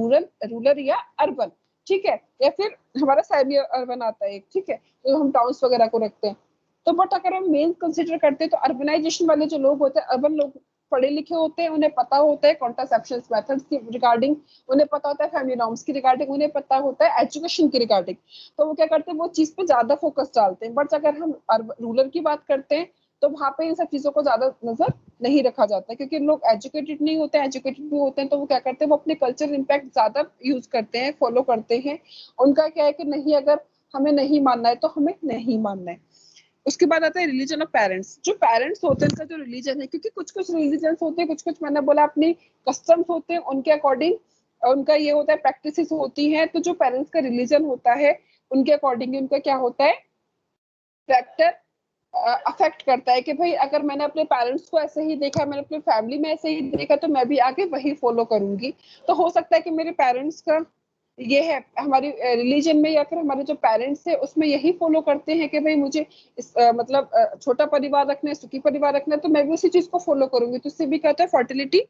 A: रूरल या अर्बन, ठीक है, या फिर हमारा सेमी अर्बन आता है, ठीक है, तो हम टाउन्स वगैरह को रखते हैं। तो बट अगर हम मेन कंसिडर करते हैं तो अर्बनाइजेशन वाले जो लोग होते हैं, अर्बन लोग पढ़े लिखे होते हैं, उन्हें पता होता है कॉन्ट्रासेप्शन मेथड्स की रिगार्डिंग, उन्हें पता होता है फैमिली नॉर्म्स की रिगार्डिंग, उन्हें पता होता है एजुकेशन की रिगार्डिंग, तो वो क्या करते हैं, वो चीज पे ज्यादा फोकस डालते हैं। बट अगर हम रूरल की बात करते हैं तो वहां पे इन सब चीजों को ज्यादा नजर नहीं रखा जाता, क्योंकि लोग एजुकेटेड नहीं होते हैं, एजुकेटेड भी होते हैं तो वो क्या करते हैं, वो अपने कल्चर इम्पैक्ट ज्यादा यूज करते हैं, फॉलो करते हैं। उनका क्या है कि नहीं, अगर हमें नहीं मानना है तो हमें नहीं मानना है। उसके बाद आता है रिलीजन ऑफ पेरेंट्स। जो पेरेंट्स होते हैं उनका जो रिलीजन है, क्योंकि कुछ कुछ रिलीजन होते हैं, कुछ कुछ मैंने बोला अपनी कस्टम्स होते हैं, उनके अकॉर्डिंग उनका ये होता है, प्रैक्टिसेस होती हैं। तो जो पेरेंट्स का रिलीजन होता है उनके अकॉर्डिंग उनका क्या होता है, फैक्टर अफेक्ट करता है कि भाई अगर मैंने अपने पेरेंट्स को ऐसे ही देखा, मैंने अपनी फैमिली में ऐसे ही देखा, तो मैं भी आगे वही फॉलो करूंगी। तो हो सकता है कि मेरे पेरेंट्स का ये है, हमारी रिलीजन में या फिर हमारे जो पेरेंट्स है उसमें यही फॉलो करते हैं कि भाई मुझे मतलब छोटा परिवार रखना है, सुखी परिवार रखना है, तो मैं भी उसी चीज को फॉलो करूंगी। तो इससे भी कहता है फर्टिलिटी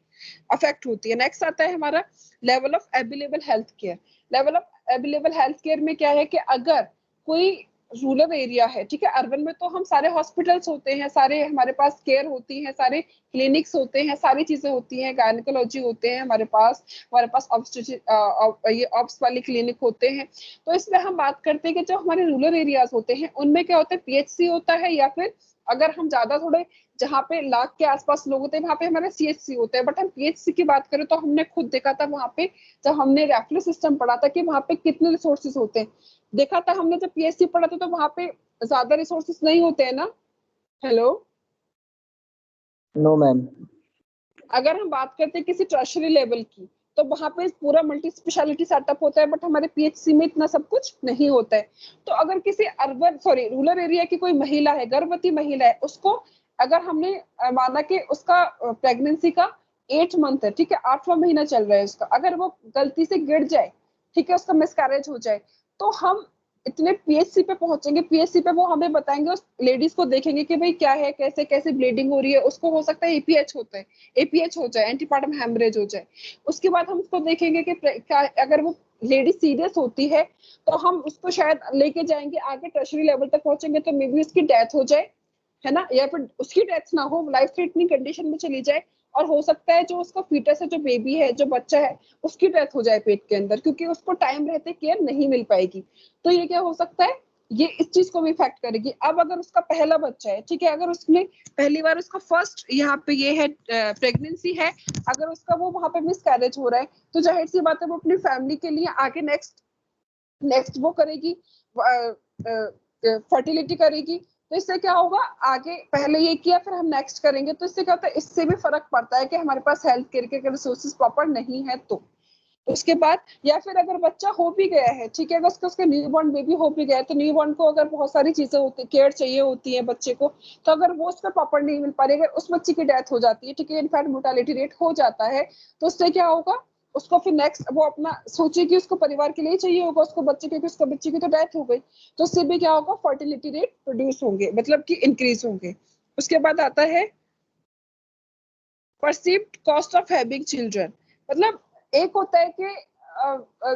A: अफेक्ट होती है। नेक्स्ट आता है हमारा level of available health care. Level of available health care में क्या है कि अगर कोई रूरल एरिया है, ठीक है, अर्बन में तो हम सारे हॉस्पिटल्स होते हैं, सारे हमारे पास केयर होती है, सारे क्लिनिक्स होते हैं, सारी चीजें होती हैं, गायनेकोलॉजी होते हैं हमारे पास ये ऑब्स वाले क्लिनिक होते हैं। तो इसमें हम बात करते हैं कि जो हमारे रूरल एरियाज होते हैं उनमें क्या होता है, पीएचसी होता है, या फिर अगर हम ज्यादा थोड़े जहाँ पे लाख के आसपास लोग होते हैं वहां पे हमारा सीएचसी होता है। बट हम पीएचसी की बात करें तो हमने खुद देखा था वहां पे, जब हमने रेफरल सिस्टम पढ़ा था, कि वहां पे कितने रिसोर्सेज होते हैं। देखा था हमने जब पीएचसी पढ़ा था, तो वहां पे ज्यादा रिसोर्सेज नहीं होते हैं ना। Hello,
C: no ma'am.
A: अगर हम बात करते हैं किसी टर्शरी लेवल की, तो वहां पे पूरा मल्टी स्पेशलिटी सेटअप होता है, बट हमारे पीएचसी में इतना सब कुछ नहीं होता है। तो अगर किसी रूरल एरिया की कोई महिला है, गर्भवती महिला है, उसको अगर हमने माना कि उसका प्रेगनेंसी का 8 मंथ है, ठीक है, 8वां महीना चल रहा है उसका, अगर वो गलती से गिर जाए, ठीक है, उसका मिसकैरेज हो जाए, तो हम इतने पीएचसी पे पहुंचेंगे, पीएचसी पे वो हमें बताएंगे, उस लेडीज को देखेंगे कि भाई क्या है, कैसे कैसे ब्लीडिंग हो रही है, उसको हो सकता है एपीएच होता है, एपीएच हो जाए, एंटीपार्टम हेमरेज हो जाए। उसके बाद हम उसको देखेंगे कि क्या, अगर वो लेडी सीरियस होती है तो हम उसको शायद लेके जाएंगे आगे, टर्शरी लेवल तक पहुंचेंगे तो मे बी उसकी डेथ हो जाए, है ना, या फिर उसकी डेथ ना हो, लाइफ थ्रेटनिंग कंडीशन में चली जाए, और हो सकता है जो उसका फीटस है, जो बेबी है, जो बच्चा है, उसकी डेथ हो जाए पेट के अंदर, क्योंकि उसको टाइम रहते केयर नहीं मिल पाएगी। तो ये क्या हो सकता है, ये इस चीज को भी इफेक्ट करेगी। अब अगर उसका पहला बच्चा है, ठीक है, अगर उसने पहली बार उसका फर्स्ट यहाँ पे ये है प्रेगनेंसी है, अगर उसका वो वहां पे मिस कैरेज हो रहा है, तो जाहिर सी बात है वो अपनी फैमिली के लिए आगे नेक्स्ट नेक्स्ट वो करेगी, फर्टिलिटी करेगी। तो इससे क्या होगा, आगे पहले ये किया फिर हम नेक्स्ट करेंगे, तो इससे क्या होता है, इससे भी फर्क पड़ता है कि हमारे पास हेल्थ केयर के रिसोर्सेज प्रॉपर नहीं है। तो उसके बाद, या फिर अगर बच्चा हो भी गया है, ठीक है, अगर उसका न्यूबॉर्न बेबी हो भी गया है, तो न्यूबॉर्न को अगर बहुत सारी चीजें होती, केयर चाहिए होती है बच्चे को, तो अगर वो उसका प्रॉपर नहीं मिल पा रही, अगर उस बच्चे की डेथ हो जाती है, ठीक है, इनफैक्ट मोर्टेलिटी रेट हो जाता है, तो उससे क्या होगा, उसको फिर नेक्स्ट वो अपना सोचे कि उसको परिवार के लिए चाहिए होगा उसको बच्चे, क्योंकि उसका बच्चे की तो डेथ हो गई, तो उससे भी क्या होगा, फर्टिलिटी रेट प्रोड्यूस होंगे, मतलब कि इंक्रीज होंगे। उसके बाद आता है perceived cost of having children. मतलब एक होता है कि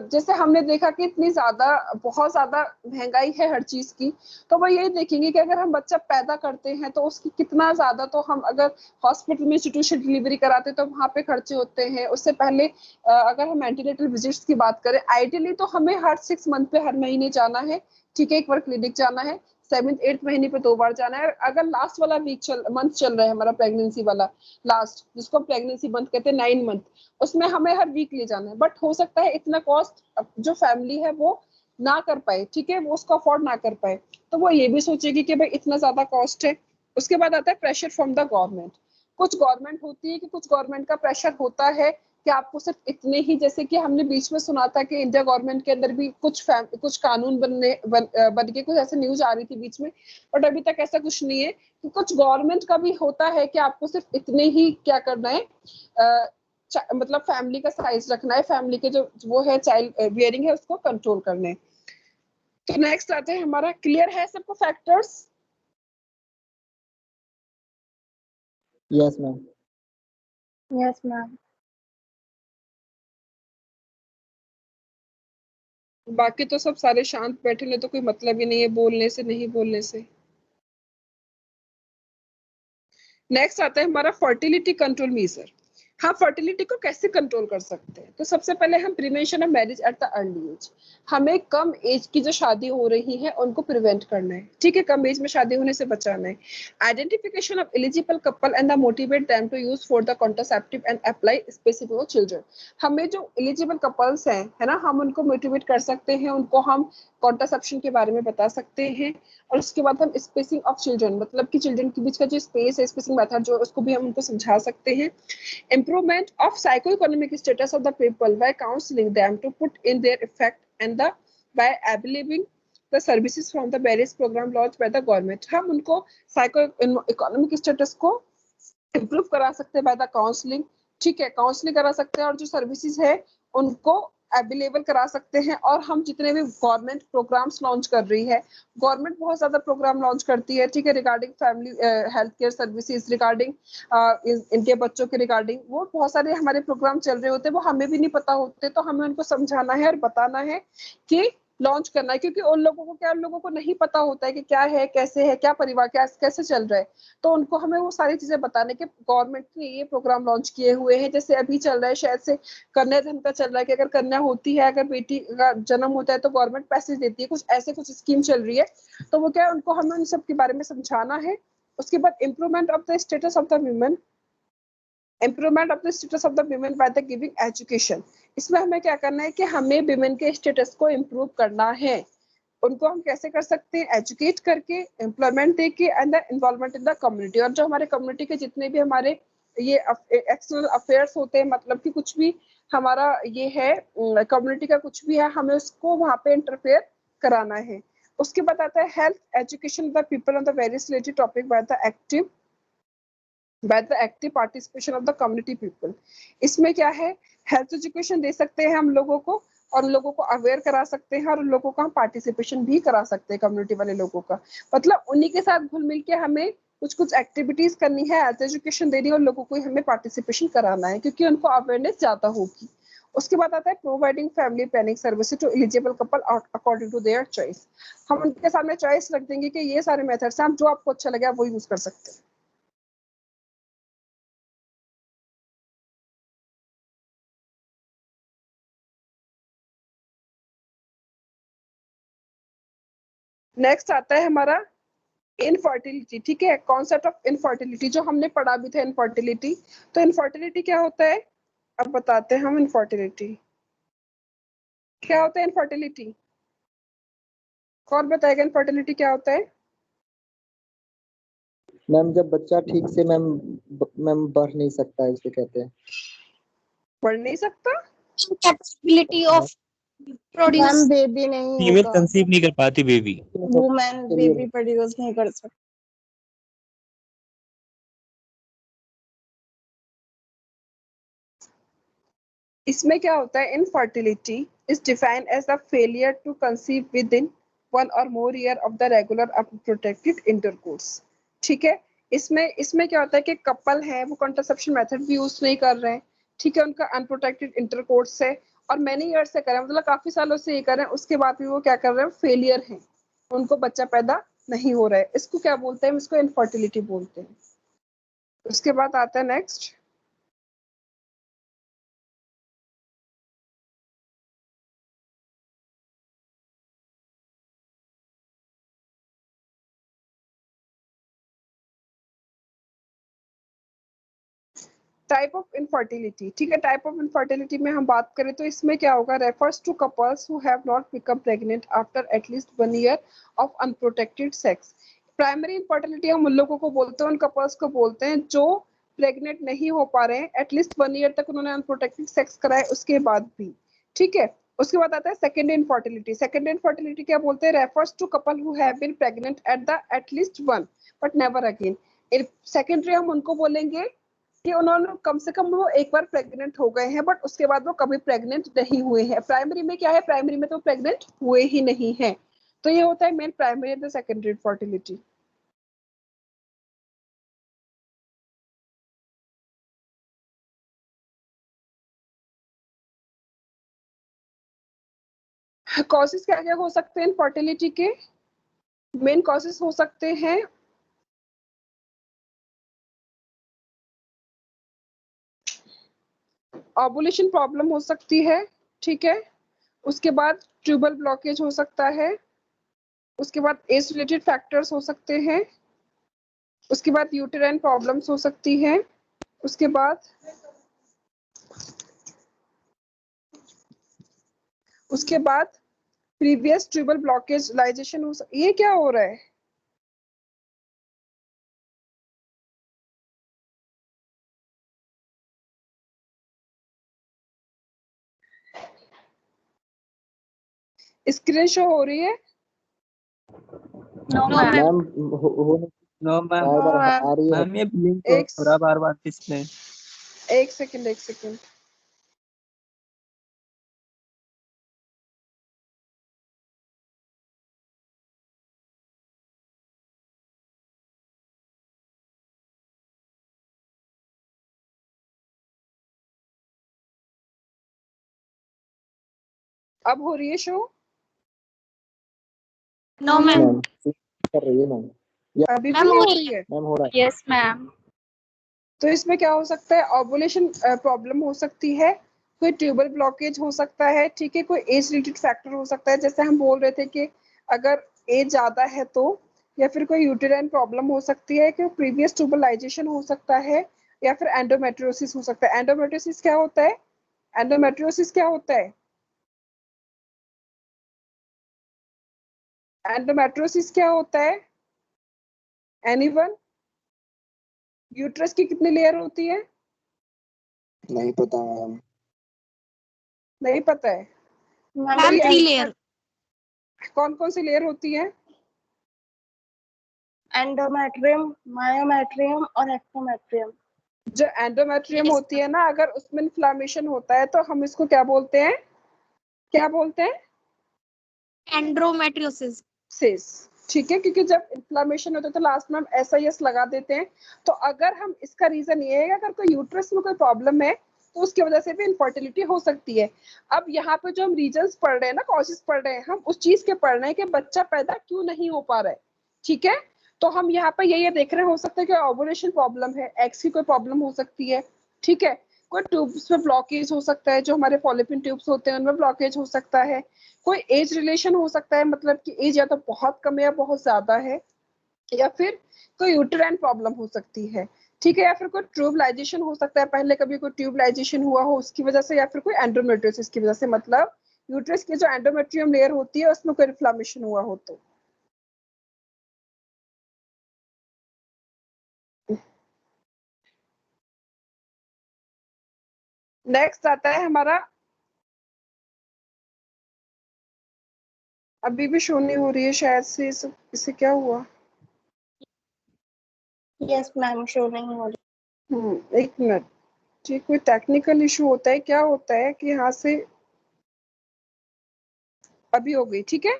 A: जैसे हमने देखा कि इतनी ज्यादा, बहुत ज्यादा महंगाई है हर चीज की, तो वो यही देखेंगे कि अगर हम बच्चा पैदा करते हैं तो उसकी कितना ज्यादा, तो हम अगर हॉस्पिटल में इंस्टीट्यूशन डिलीवरी कराते हैं तो वहां पे खर्चे होते हैं। उससे पहले अगर हम एंटीनेटल विजिट्स की बात करें, आइडियली तो हमें हर 6 मंथ पे हर महीने जाना है, ठीक है, एक बार क्लिनिक जाना है। 7th 8th महीने पे 2 बार जाना है। अगर लास्ट वाला मंथ चल रहा है हमारा प्रेगनेंसी वाला, लास्ट जिसको प्रेगनेंसी मंथ कहते हैं 9 मंथ, उसमें हमें हर वीक ले जाना है। बट हो सकता है इतना कॉस्ट जो फैमिली है वो ना कर पाए, ठीक है, वो उसको अफोर्ड ना कर पाए, तो वो ये भी सोचेगी कि भाई इतना ज्यादा कॉस्ट है। उसके बाद आता है प्रेशर फ्रॉम द गवर्नमेंट। कुछ गवर्नमेंट होती है कि कुछ गवर्नमेंट का प्रेशर होता है कि आपको सिर्फ इतने ही, जैसे कि हमने बीच में सुना था कि इंडिया गवर्नमेंट के अंदर भी कुछ कानून बन के कुछ ऐसे न्यूज आ रही थी बीच में, बट अभी तक ऐसा कुछ नहीं है। कि कुछ गवर्नमेंट का भी होता है कि आपको सिर्फ इतने ही क्या करना है, मतलब फैमिली का साइज रखना है, फैमिली के जो वो है चाइल्ड बियरिंग है उसको कंट्रोल करने। तो नेक्स्ट आते हैं हमारा, क्लियर है सबको factors?
C: Yes ma'am.
B: Yes, ma'am.
A: बाकी तो सब सारे शांत बैठे ने, तो कोई मतलब ही नहीं है बोलने से नहीं बोलने से। नेक्स्ट आता है हमारा फर्टिलिटी कंट्रोल मीजर। हाँ, फर्टिलिटी को कैसे कंट्रोल कर सकते हैं? तो सबसे पहले हम prevention of marriage at the early age, हमें कम एज की जो शादी हो रही है उनको प्रिवेंट करना है, ठीक है, कम एज में शादी होने से बचाना है। Identification of eligible couple and the motivate them to use for the contraceptive and apply specific for children. हमें जो एलिजिबल कपल्स हैं, है ना, हम उनको मोटिवेट कर सकते हैं, उनको हम कॉन्ट्रासेप्शन के बारे में बता सकते हैं। और उसके बाद हम स्पेसिंग ऑफ चिल्ड्रन, मतलब कि चिल्ड्रन के बीच का जो स्पेस है, स्पेसिंग मेथड जो, उसको भी हम उनको समझा सकते हैं। Improvement of socio-economic status of the people by counseling them to put in their effect and the by availing the services from the various program launched by the government। हम उनको साइको इकोनॉमिक स्टेटस को improve करा सकते हैं by the counselling, ठीक है, counselling करा सकते हैं, और जो सर्विसेज है उनको अवेलेबल करा सकते हैं। और हम जितने भी गवर्नमेंट प्रोग्राम्स लॉन्च कर रही है, गवर्नमेंट बहुत ज्यादा प्रोग्राम लॉन्च करती है, ठीक है, regarding family health care services, regarding इनके बच्चों के रिगार्डिंग, वो बहुत सारे हमारे प्रोग्राम चल रहे होते हैं, वो हमें भी नहीं पता होते, तो हमें उनको समझाना है और बताना है कि लॉन्च करना है। क्योंकि उन लोगों को क्या, उन लोगों को नहीं पता होता है कि क्या है, कैसे है, क्या परिवार क्या कैसे चल रहा है, तो उनको हमें वो सारी चीजें बताने के गवर्नमेंट ने ये प्रोग्राम लॉन्च किए हुए हैं। जैसे अभी चल रहा है शायद से कन्याधन का चल रहा है कि अगर कन्या होती है, अगर बेटी का जन्म होता है तो गवर्नमेंट पैसे देती है, कुछ ऐसे कुछ स्कीम चल रही है। तो वो क्या है, उनको हमें उन सब के बारे में समझाना है। उसके बाद improvement of the status of the women, improvement of the status of the women by the giving education. इसमें हमें क्या करना है कि हमें वुमेन के स्टेटस को इम्प्रूव करना है। उनको हम कैसे कर सकते हैं? एजुकेट करके, एम्प्लॉयमेंट देके and the involvement in the community. और जो हमारे कम्युनिटी के जितने भी हमारे ये एक्सटर्नल अफेयर्स होते हैं, मतलब कि कुछ भी हमारा ये है कम्युनिटी का कुछ भी है, हमें उसको वहां पे इंटरफेयर कराना है। उसके बाद आता है health education the people on the various related topic by the active participation of the community people. इसमें क्या है, हेल्थ एजुकेशन दे सकते हैं हम लोगों को, और लोगों को अवेयर करा सकते हैं, और लोगों का हम पार्टिसिपेशन भी करा सकते हैं, कम्युनिटी वाले लोगों का। मतलब उन्हीं के साथ घुल मिल के हमें कुछ कुछ एक्टिविटीज करनी है, हेल्थ एजुकेशन देनी है, और लोगों को हमें पार्टिसिपेशन कराना है, क्योंकि उनको अवेयरनेस ज्यादा होगी। उसके बाद आता है providing family planning services to eligible couple according to their choice. हम उनके सामने चॉइस रख देंगे कि ये सारे मेथड्स हैं, आप जो आपको अच्छा लगे आप वो यूज कर सकते हैं। नेक्स्ट आता है हमारा इनफर्टिलिटी, ठीक है, कॉन्सेप्ट ऑफ इनफर्टिलिटी जो हमने पढ़ा भी था, इनफर्टिलिटी। तो इनफर्टिलिटी क्या होता है, अब बताते हैं हम। इनफर्टिलिटी क्या होता है? इनफर्टिलिटी कौन बताएगा इनफर्टिलिटी क्या होता है?
C: मैम जब बच्चा ठीक से मैम बढ़ नहीं सकता है, इसे कहते हैं।
A: बढ़ नहीं सकता?
B: Capability of
D: ma'am
B: produce.
D: Baby नहीं
E: फीमेल
D: होगा,
E: कंसीव नहीं कर पाती बेबी।
D: वुमेन बेबी प्रोड्यूस नहीं कर सकती।
A: इसमें क्या होता है, infertility is defined as the failure to conceive within 1 or more year of the regular protected intercourse, ठीक है। इसमें इसमें क्या होता है कि कपल है, वो कॉन्ट्रासेप्शन मेथड भी यूज नहीं कर रहे हैं, ठीक है, उनका अनप्रोटेक्टेड इंटरकोर्स है, और मैनी ईयर से कर रहे हैं, मतलब काफी सालों से ये कर रहे हैं, उसके बाद भी वो क्या कर रहे हैं, फेलियर है, उनको बच्चा पैदा नहीं हो रहा है। इसको क्या बोलते हैं? इसको इनफर्टिलिटी बोलते हैं। उसके बाद आता है नेक्स्ट, टाइप ऑफ इनफर्टिलिटी, ठीक है, टाइप ऑफ इनफर्टिलिटी में हम बात करें तो इसमें क्या होगा, refers to couples who have not become pregnant after at least 1 year of unprotected sex. Primary infertility हम उन लोगों को बोलते हैं, उन कपल्स को बोलते हैं जो प्रेग्नेंट नहीं हो पा रहे हैं, एटलीस्ट 1 ईयर तक उन्होंने अनप्रोटेक्टेड सेक्स कराए उसके बाद भी, ठीक है। उसके बाद आता है सेकेंडरी इनफर्टिलिटी। सेकेंडरी इनफर्टिलिटी क्या बोलते हैं, refers to couple who have been pregnant at the at least one but never again. Secondary हम उनको बोलेंगे कि उन्होंने कम से कम वो एक बार प्रेग्नेंट हो गए हैं बट उसके बाद वो कभी प्रेग्नेंट नहीं हुए हैं। प्राइमरी में क्या है, प्राइमरी में तो प्रेग्नेंट हुए ही नहीं है। तो ये होता है main primary and the secondary infertility. Causes क्या क्या हो सकते हैं इनफर्टिलिटी के, मेन कॉजेस हो सकते हैं ओवुलेशन प्रॉब्लम हो सकती है, ठीक है। उसके बाद ट्यूबल ब्लॉकेज हो सकता है, उसके बाद एज रिलेटेड फैक्टर्स हो सकते हैं, उसके बाद यूटेराइन प्रॉब्लम्स हो सकती हैं, उसके बाद प्रीवियस ट्यूबल ब्लॉकेज लाइजेशन हो सकती। ये क्या हो रहा है, स्क्रीन शो हो रही है?
B: No, ma'am.
C: Ma'am
E: no ma'am,
C: बार बार आ रही है।
E: मैम ये ब्लिंक हो
A: एक
E: रहा बार बार डिस्प्ले।
A: एक सेकंड। अब हो रही है शो?
B: No, ma'am.
C: मैम कर रही है मैम,
A: अभी भी
B: मैम
A: नहीं
B: हो
A: हो रही है?
C: मैम हो रहा है।
B: Yes, ma'am.
A: तो इसमें क्या हो सकता है, ओवुलेशन प्रॉब्लम हो सकती है, कोई ट्यूबल ब्लॉकेज हो सकता है, ठीक है, कोई एज रिलेटेड फैक्टर हो सकता है, जैसे हम बोल रहे थे कि अगर एज ज्यादा है तो, या फिर कोई यूटेराइन प्रॉब्लम हो सकती है, कि प्रीवियस ट्यूबलाइजेशन हो सकता है, या फिर एंडोमेट्रियोसिस हो सकता है। एंडोमेट्रियोसिस क्या होता है, एंडोमेट्रियोसिस क्या होता है, एंडोमेट्रियोसिस क्या होता है, एनीवन? यूट्रस की कितनी लेयर होती है?
C: नहीं पता मैम।
A: नहीं पता है?
B: Ma'am,
A: कोई
B: 3 layer.
A: कौन कौन सी लेयर होती है?
D: एंडोमेट्रियम, मायोमेट्रियम और एक्टोमेट्रियम।
A: जो एंडोमेट्रियम
B: Yes,
A: होती है ना, अगर उसमें इन्फ्लामेशन होता है तो हम इसको क्या बोलते हैं, क्या बोलते हैं?
B: endometriosis.
A: सिस, ठीक है, क्योंकि जब इन्फ्लामेशन होता है तो लास्ट में हम SIS लगा देते हैं। तो अगर हम, इसका रीजन ये है कि अगर कोई यूट्रस में कोई प्रॉब्लम है तो उसकी वजह से भी इनफर्टिलिटी हो सकती है। अब यहाँ पे जो हम रीजंस पढ़ रहे हैं ना, कॉजेस पढ़ रहे हैं, हम उस चीज के पढ़ रहे हैं कि बच्चा पैदा क्यों नहीं हो पा रहा है, ठीक है। तो हम यहाँ पे ये देख रहे हैं, हो सकता है कि ओवुलेशन प्रॉब्लम है, एग्स की कोई प्रॉब्लम हो सकती है, ठीक है, कोई ट्यूब्स में ब्लॉकेज हो सकता है, जो हमारे फॉलोपियन ट्यूब्स होते हैं उनमें ब्लॉकेज हो सकता है, कोई एज रिलेशन हो सकता है, मतलब कि एज या तो बहुत कम है या बहुत ज्यादा है, या फिर कोई यूटेराइन प्रॉब्लम हो सकती है, ठीक है, या फिर कोई ट्यूबलाइजेशन हो सकता है, पहले कभी कोई ट्यूबलाइजेशन हुआ हो उसकी वजह से, या फिर कोई एंडोमेट्रियोसिस की वजह से, मतलब यूट्रस की जो एंडोमेट्रियम लेयर होती है उसमें कोई इन्फ्लामेशन हुआ हो तो। नेक्स्ट आता है हमारा, अभी भी शो नहीं हो रही है शायद से, इसे क्या हुआ?
D: यस मैम, शो नहीं हो रही।
A: एक मिनट, ठीक, कोई टेक्निकल इशू होता है, क्या होता है कि यहाँ से अभी हो गई, ठीक है।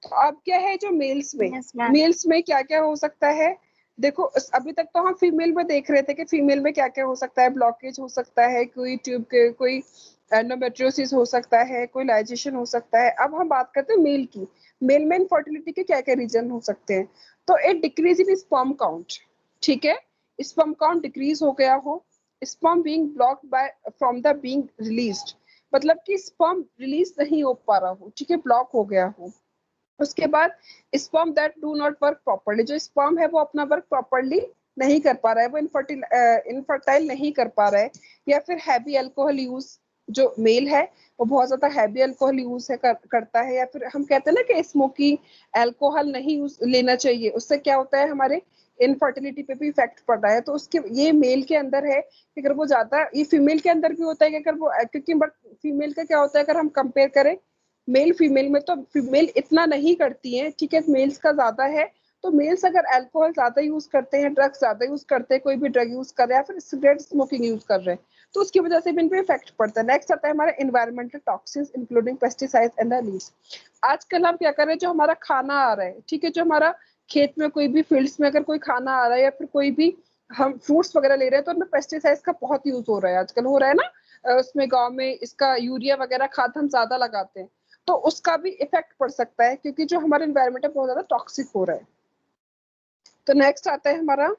A: तो अब क्या है, जो मेल्स में,
D: Yes, ma'am.
A: मेल्स में क्या क्या हो सकता है, देखो अभी तक तो हम फीमेल में देख रहे थे कि फीमेल में क्या क्या हो सकता है, ब्लॉकेज हो सकता है, कोई ट्यूब के, कोई एंडोमेट्रियोसिस हो सकता है, कोई लाइजेशन हो सकता है। अब हम बात करते हैं मेल की। मेल में इनफर्टिलिटी के क्या क्या रीजन हो सकते हैं, तो एक डिक्रीज इन स्पर्म काउंट, ठीक है, स्पर्म काउंट डिक्रीज हो गया हो, sperm being blocked by from the being released, मतलब कि स्पर्म रिलीज नहीं हो पा रहा हो, ठीक है, ब्लॉक हो गया हो। उसके बाद sperm that do not work properly, जो स्पर्म है वो अपना वर्क प्रॉपर्ली नहीं कर पा रहा है, वो इनफर्टाइल नहीं कर पा रहा है, या फिर हैवी अल्कोहल यूज, जो मेल है वो बहुत ज्यादा हैवी अल्कोहल यूज करता है, या फिर हम कहते हैं ना कि स्मोकिंग, अल्कोहल नहीं यूज लेना चाहिए, उससे क्या होता है हमारे इनफर्टिलिटी पे भी इफेक्ट पड़ रहा है। तो उसके ये मेल के अंदर है कि अगर वो ज्यादा, ये फीमेल के अंदर भी होता है कि अगर वो, क्योंकि बट फीमेल का क्या होता है, अगर हम कंपेयर करें मेल फीमेल में, तो फीमेल इतना नहीं करती है, ठीक है, मेल्स का ज्यादा है। तो मेल्स अगर अल्कोहल ज्यादा यूज करते हैं, ड्रग्स ज्यादा यूज करते हैं, कोई भी ड्रग यूज कर रहे हैं या फिर सिगरेट स्मोकिंग यूज कर रहे हैं, तो उसकी वजह से भी इन पे इफेक्ट पड़ता है। नेक्स्ट आता है हमारा environmental toxins including pesticides and leaves. आजकल हम क्या कर रहे हैं, जो हमारा खाना आ रहा है, ठीक है, जो हमारा खेत में कोई भी फील्ड्स में अगर कोई खाना आ रहा है या फिर कोई भी हम फ्रूट्स वगैरह ले रहे हैं, तो उनमें पेस्टिसाइड्स का बहुत यूज हो रहा है, आजकल हो रहा है ना। उसमें गाँव में इसका यूरिया वगैरह खाद हम ज्यादा लगाते हैं, तो उसका भी इफेक्ट पड़ सकता है, क्योंकि जो हमारा एनवायरमेंट है बहुत ज्यादा टॉक्सिक हो रहा है। तो नेक्स्ट आता है हमारा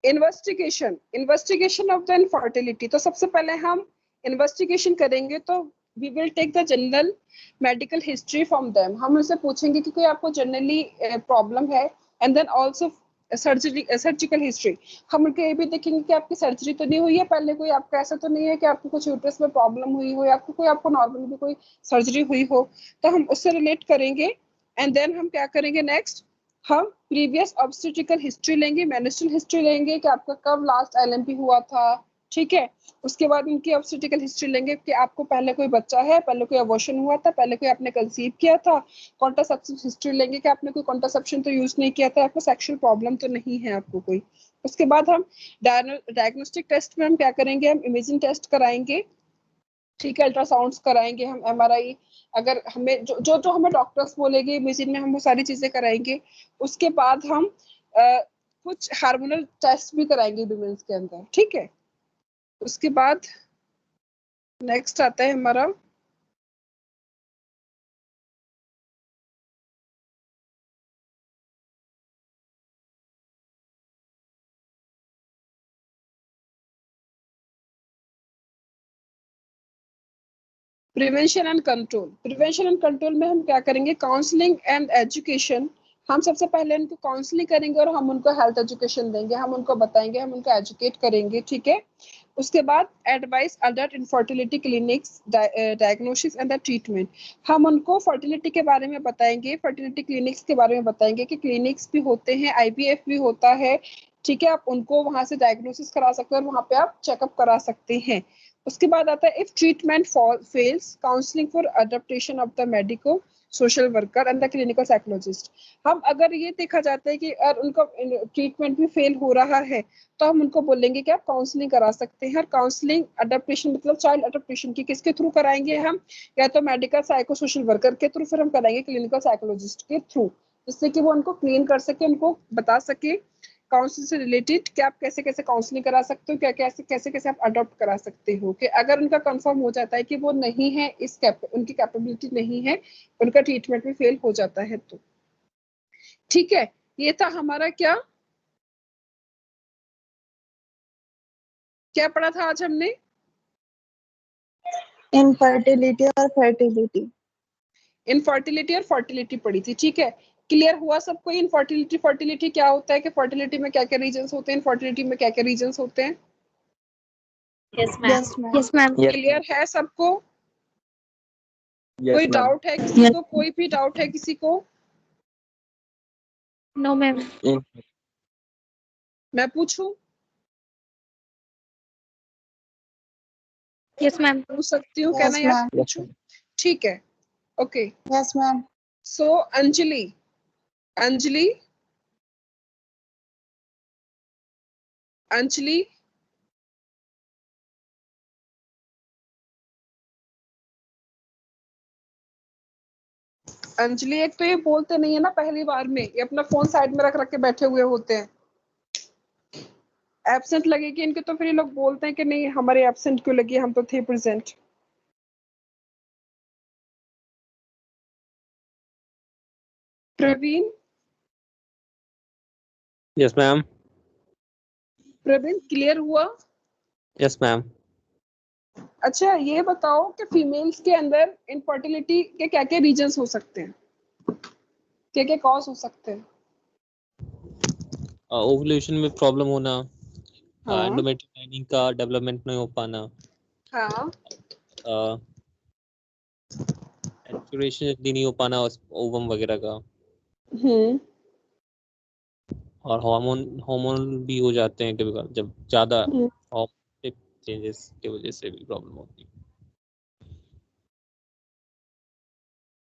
A: इन्वेस्टिगेशन ऑफ द इनफर्टिलिटी। तो सबसे पहले हम इन्वेस्टिगेशन करेंगे, तो we will take the general medical history from them. हम उनसे पूछेंगे कि कोई आपको जनरली प्रॉब्लम है, and then also surgical history. हम उनके ये भी देखेंगे कि आपकी सर्जरी तो नहीं हुई है पहले, कोई आपका ऐसा तो नहीं है कि आपको कुछ यूट्रस में प्रॉब्लम हुई हो, या आपको नॉर्मल भी कोई सर्जरी हुई हो, तो हम उससे रिलेट करेंगे। एंड देन हम क्या करेंगे नेक्स्ट, हम प्रीवियस ऑब्स्टेट्रिकल हिस्ट्री लेंगे, मेंस्ट्रुअल हिस्ट्री लेंगे कि आपका कब लास्ट एलएमपी हुआ था, ठीक है। उसके बाद उनकी ऑब्स्टेट्रिकल हिस्ट्री लेंगे कि आपको पहले कोई बच्चा है, पहले कोई अबॉर्शन हुआ था, पहले कोई आपने कंसीव किया था। कॉन्ट्रासेप्शन हिस्ट्री लेंगे कि आपने कोई कॉन्ट्रासेप्शन तो यूज नहीं किया था, आपको सेक्सुअल प्रॉब्लम तो नहीं है आपको कोई। उसके बाद हम डायग्नोस्टिक टेस्ट में हम क्या करेंगे, हम इमेजिंग टेस्ट कराएंगे, ठीक है, अल्ट्रासाउंड्स कराएंगे, हम एमआरआई, अगर हमें जो जो, जो हमें डॉक्टर्स बोलेंगे इमेजिंग में, हम वो सारी चीजें कराएंगे। उसके बाद हम कुछ हार्मोनल टेस्ट भी कराएंगे विमेंस के अंदर, ठीक है। उसके बाद नेक्स्ट आता है हमारा prevention and control. Prevention and control में हम क्या करेंगे, काउंसलिंग एंड एजुकेशन। हम सबसे पहले उनको काउंसलिंग करेंगे और हम उनको हेल्थ एजुकेशन देंगे, हम उनको बताएंगे, हम उनको एजुकेट करेंगे, ठीक है। उसके बाद advice adult infertility clinics, diagnosis and the treatment. हम उनको फर्टिलिटी के बारे में बताएंगे, फर्टिलिटी क्लिनिक्स के बारे में बताएंगे कि क्लिनिक्स भी होते हैं, आईवीएफ भी होता है, ठीक है, आप उनको वहां से डायग्नोसिस करा सकते हैं और वहां पे आप चेकअप करा सकते हैं। उसके बाद आता है if treatment fails, counselling for adaptation of the medico social worker and the clinical psychologist. हम अगर ये देखा जाता है कि अगर उनका ट्रीटमेंट भी फेल हो रहा है, तो हम उनको बोलेंगे कि आप काउंसलिंग करा सकते हैं। और काउंसलिंग अडेप्टेशन मतलब चाइल्ड अडेप्टेशन की किसके थ्रू कराएंगे हम, या तो मेडिकल साइको सोशल वर्कर के थ्रू, फिर हम कराएंगे क्लिनिकल साइकोलॉजिस्ट के थ्रू, जिससे कि वो उनको क्लीन कर सके, उनको बता सके काउंसलिंग से रिलेटेड कि आप कैसे कैसे काउंसलिंग करा सकते हो, क्या कैसे कैसे कैसे आप अडॉप्ट करा सकते हो। कि अगर उनका कंफर्म हो जाता है कि वो नहीं है, उनकी कैपेबिलिटी नहीं है, उनका ट्रीटमेंट भी फेल हो जाता है, तो ठीक है। ये था हमारा क्या क्या पढ़ा था आज हमने,
D: इनफर्टिलिटी और फर्टिलिटी।
A: इनफर्टिलिटी और फर्टिलिटी पढ़ी थी, ठीक है। क्लियर हुआ सबको इनफर्टिलिटी फर्टिलिटी क्या होता है, कि फर्टिलिटी में क्या क्या रीजंस होते हैं, इनफर्टिलिटी में क्या क्या रीजंस होते हैं।
B: Yes ma'am.
D: Yes ma'am.
B: Yes ma'am.
A: Clear है सबको, कोई
E: Yes, ma'am.
A: डाउट है किसी को, कोई भी डाउट है किसी को,
B: नो मैम।
E: In
A: मैं पूछूं,
B: यस मैम।
A: पूछ सकती हूँ,
D: Yes,
A: कहना यार
D: ma'am.
A: पूछूं, ठीक है, okay.
D: Yes ma'am.
A: So Anjali, Anjali, Anjali, Anjali, एक तो ये बोलते नहीं है ना पहली बार में, ये अपना फोन साइड में रख रख के बैठे हुए होते हैं, एब्सेंट लगेगी इनके, तो फिर ये लोग बोलते हैं कि नहीं हमारे एब्सेंट क्यों लगी, हम तो थे present. Praveen,
E: Yes, ma'am.
A: Praveen clear हुआ,
E: Yes, ma'am.
A: अच्छा ये बताओ कि फीमेल्स के अंदर इनफर्टिलिटी के क्या क्या रीजंस हो सकते हैं, क्या क्या कॉज हो सकते हैं?
F: ओवुलेशन में प्रॉब्लम होना,
A: हाँ
F: एंडोमेट्रियल लाइनिंग का डेवलपमेंट नहीं हो पाना,
A: हाँ
F: मैच्योरेशन जल्दी नहीं हो पाना ओवम वगैरह का,
A: हम्म
F: और हार्मोन भी हो जाते हैं कभी कभार जब ज्यादा
A: हम्म,
F: चेंजेस की वजह से भी प्रॉब्लम होती है।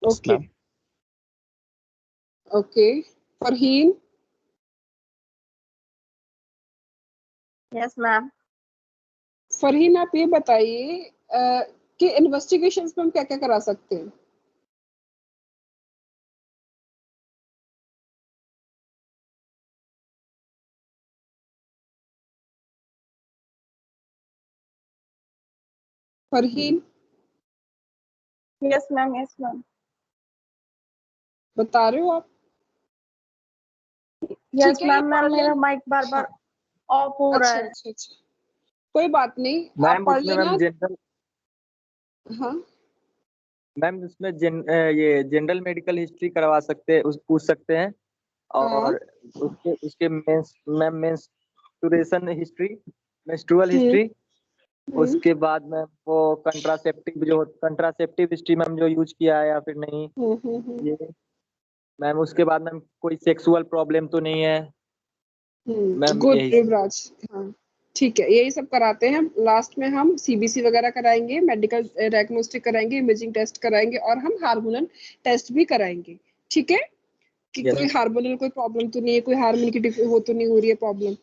A: Okay okay. Farheen,
B: Yes, ma'am.
A: Farheen आप ये बताइए कि इन्वेस्टिगेशंस में हम क्या क्या करा सकते हैं? Farheen
D: Yes, ma'am. Yes, ma'am.
A: बता रहे हो आप?
D: Yes,
A: ठीक है, ये
D: ma'am.
A: पढ़
D: मैम मेरा
A: लेना।
D: माइक बार बार ऑफ हो रहा
A: अच्छा
D: है।
A: अच्छा अच्छा, कोई बात नहीं, आप
C: मैम
A: पढ़
C: उसमें
A: लेना।
C: मैम जनरल
A: हाँ
C: मैम उसमें ये जनरल मेडिकल हिस्ट्री करवा सकते हैं, उस पूछ सकते हैं।
A: हाँ
C: और उसके उसके मेंस्ट्रुएशन हिस्ट्री, मेंस्ट्रुअल
A: हम्म
C: हिस्ट्री।
A: हम्म
C: उसके बाद मैम वो कंट्रासेप्टिव हिस्ट्री मैम जो यूज किया है या फिर नहीं, ये मैम। उसके बाद मैम कोई सेक्सुअल प्रॉब्लम तो नहीं है मैम,
A: गुड
C: यही सब।
A: युवराज। हाँ ठीक है, यही सब कराते हैं। लास्ट में हम सीबीसी वगैरह कराएंगे, मेडिकल डायग्नोस्टिक कराएंगे, इमेजिंग टेस्ट कराएंगे और हम हार्मोनल टेस्ट भी कराएंगे। ठीक है, कि
C: Yes.
A: कोई हार्मोनल कोई प्रॉब्लम तो नहीं है, कोई हार्मोन की हो तो नहीं हो रही है प्रॉब्लम,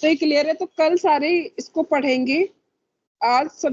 A: तो ये क्लियर है। तो कल सारे इसको पढ़ेंगे। आज सब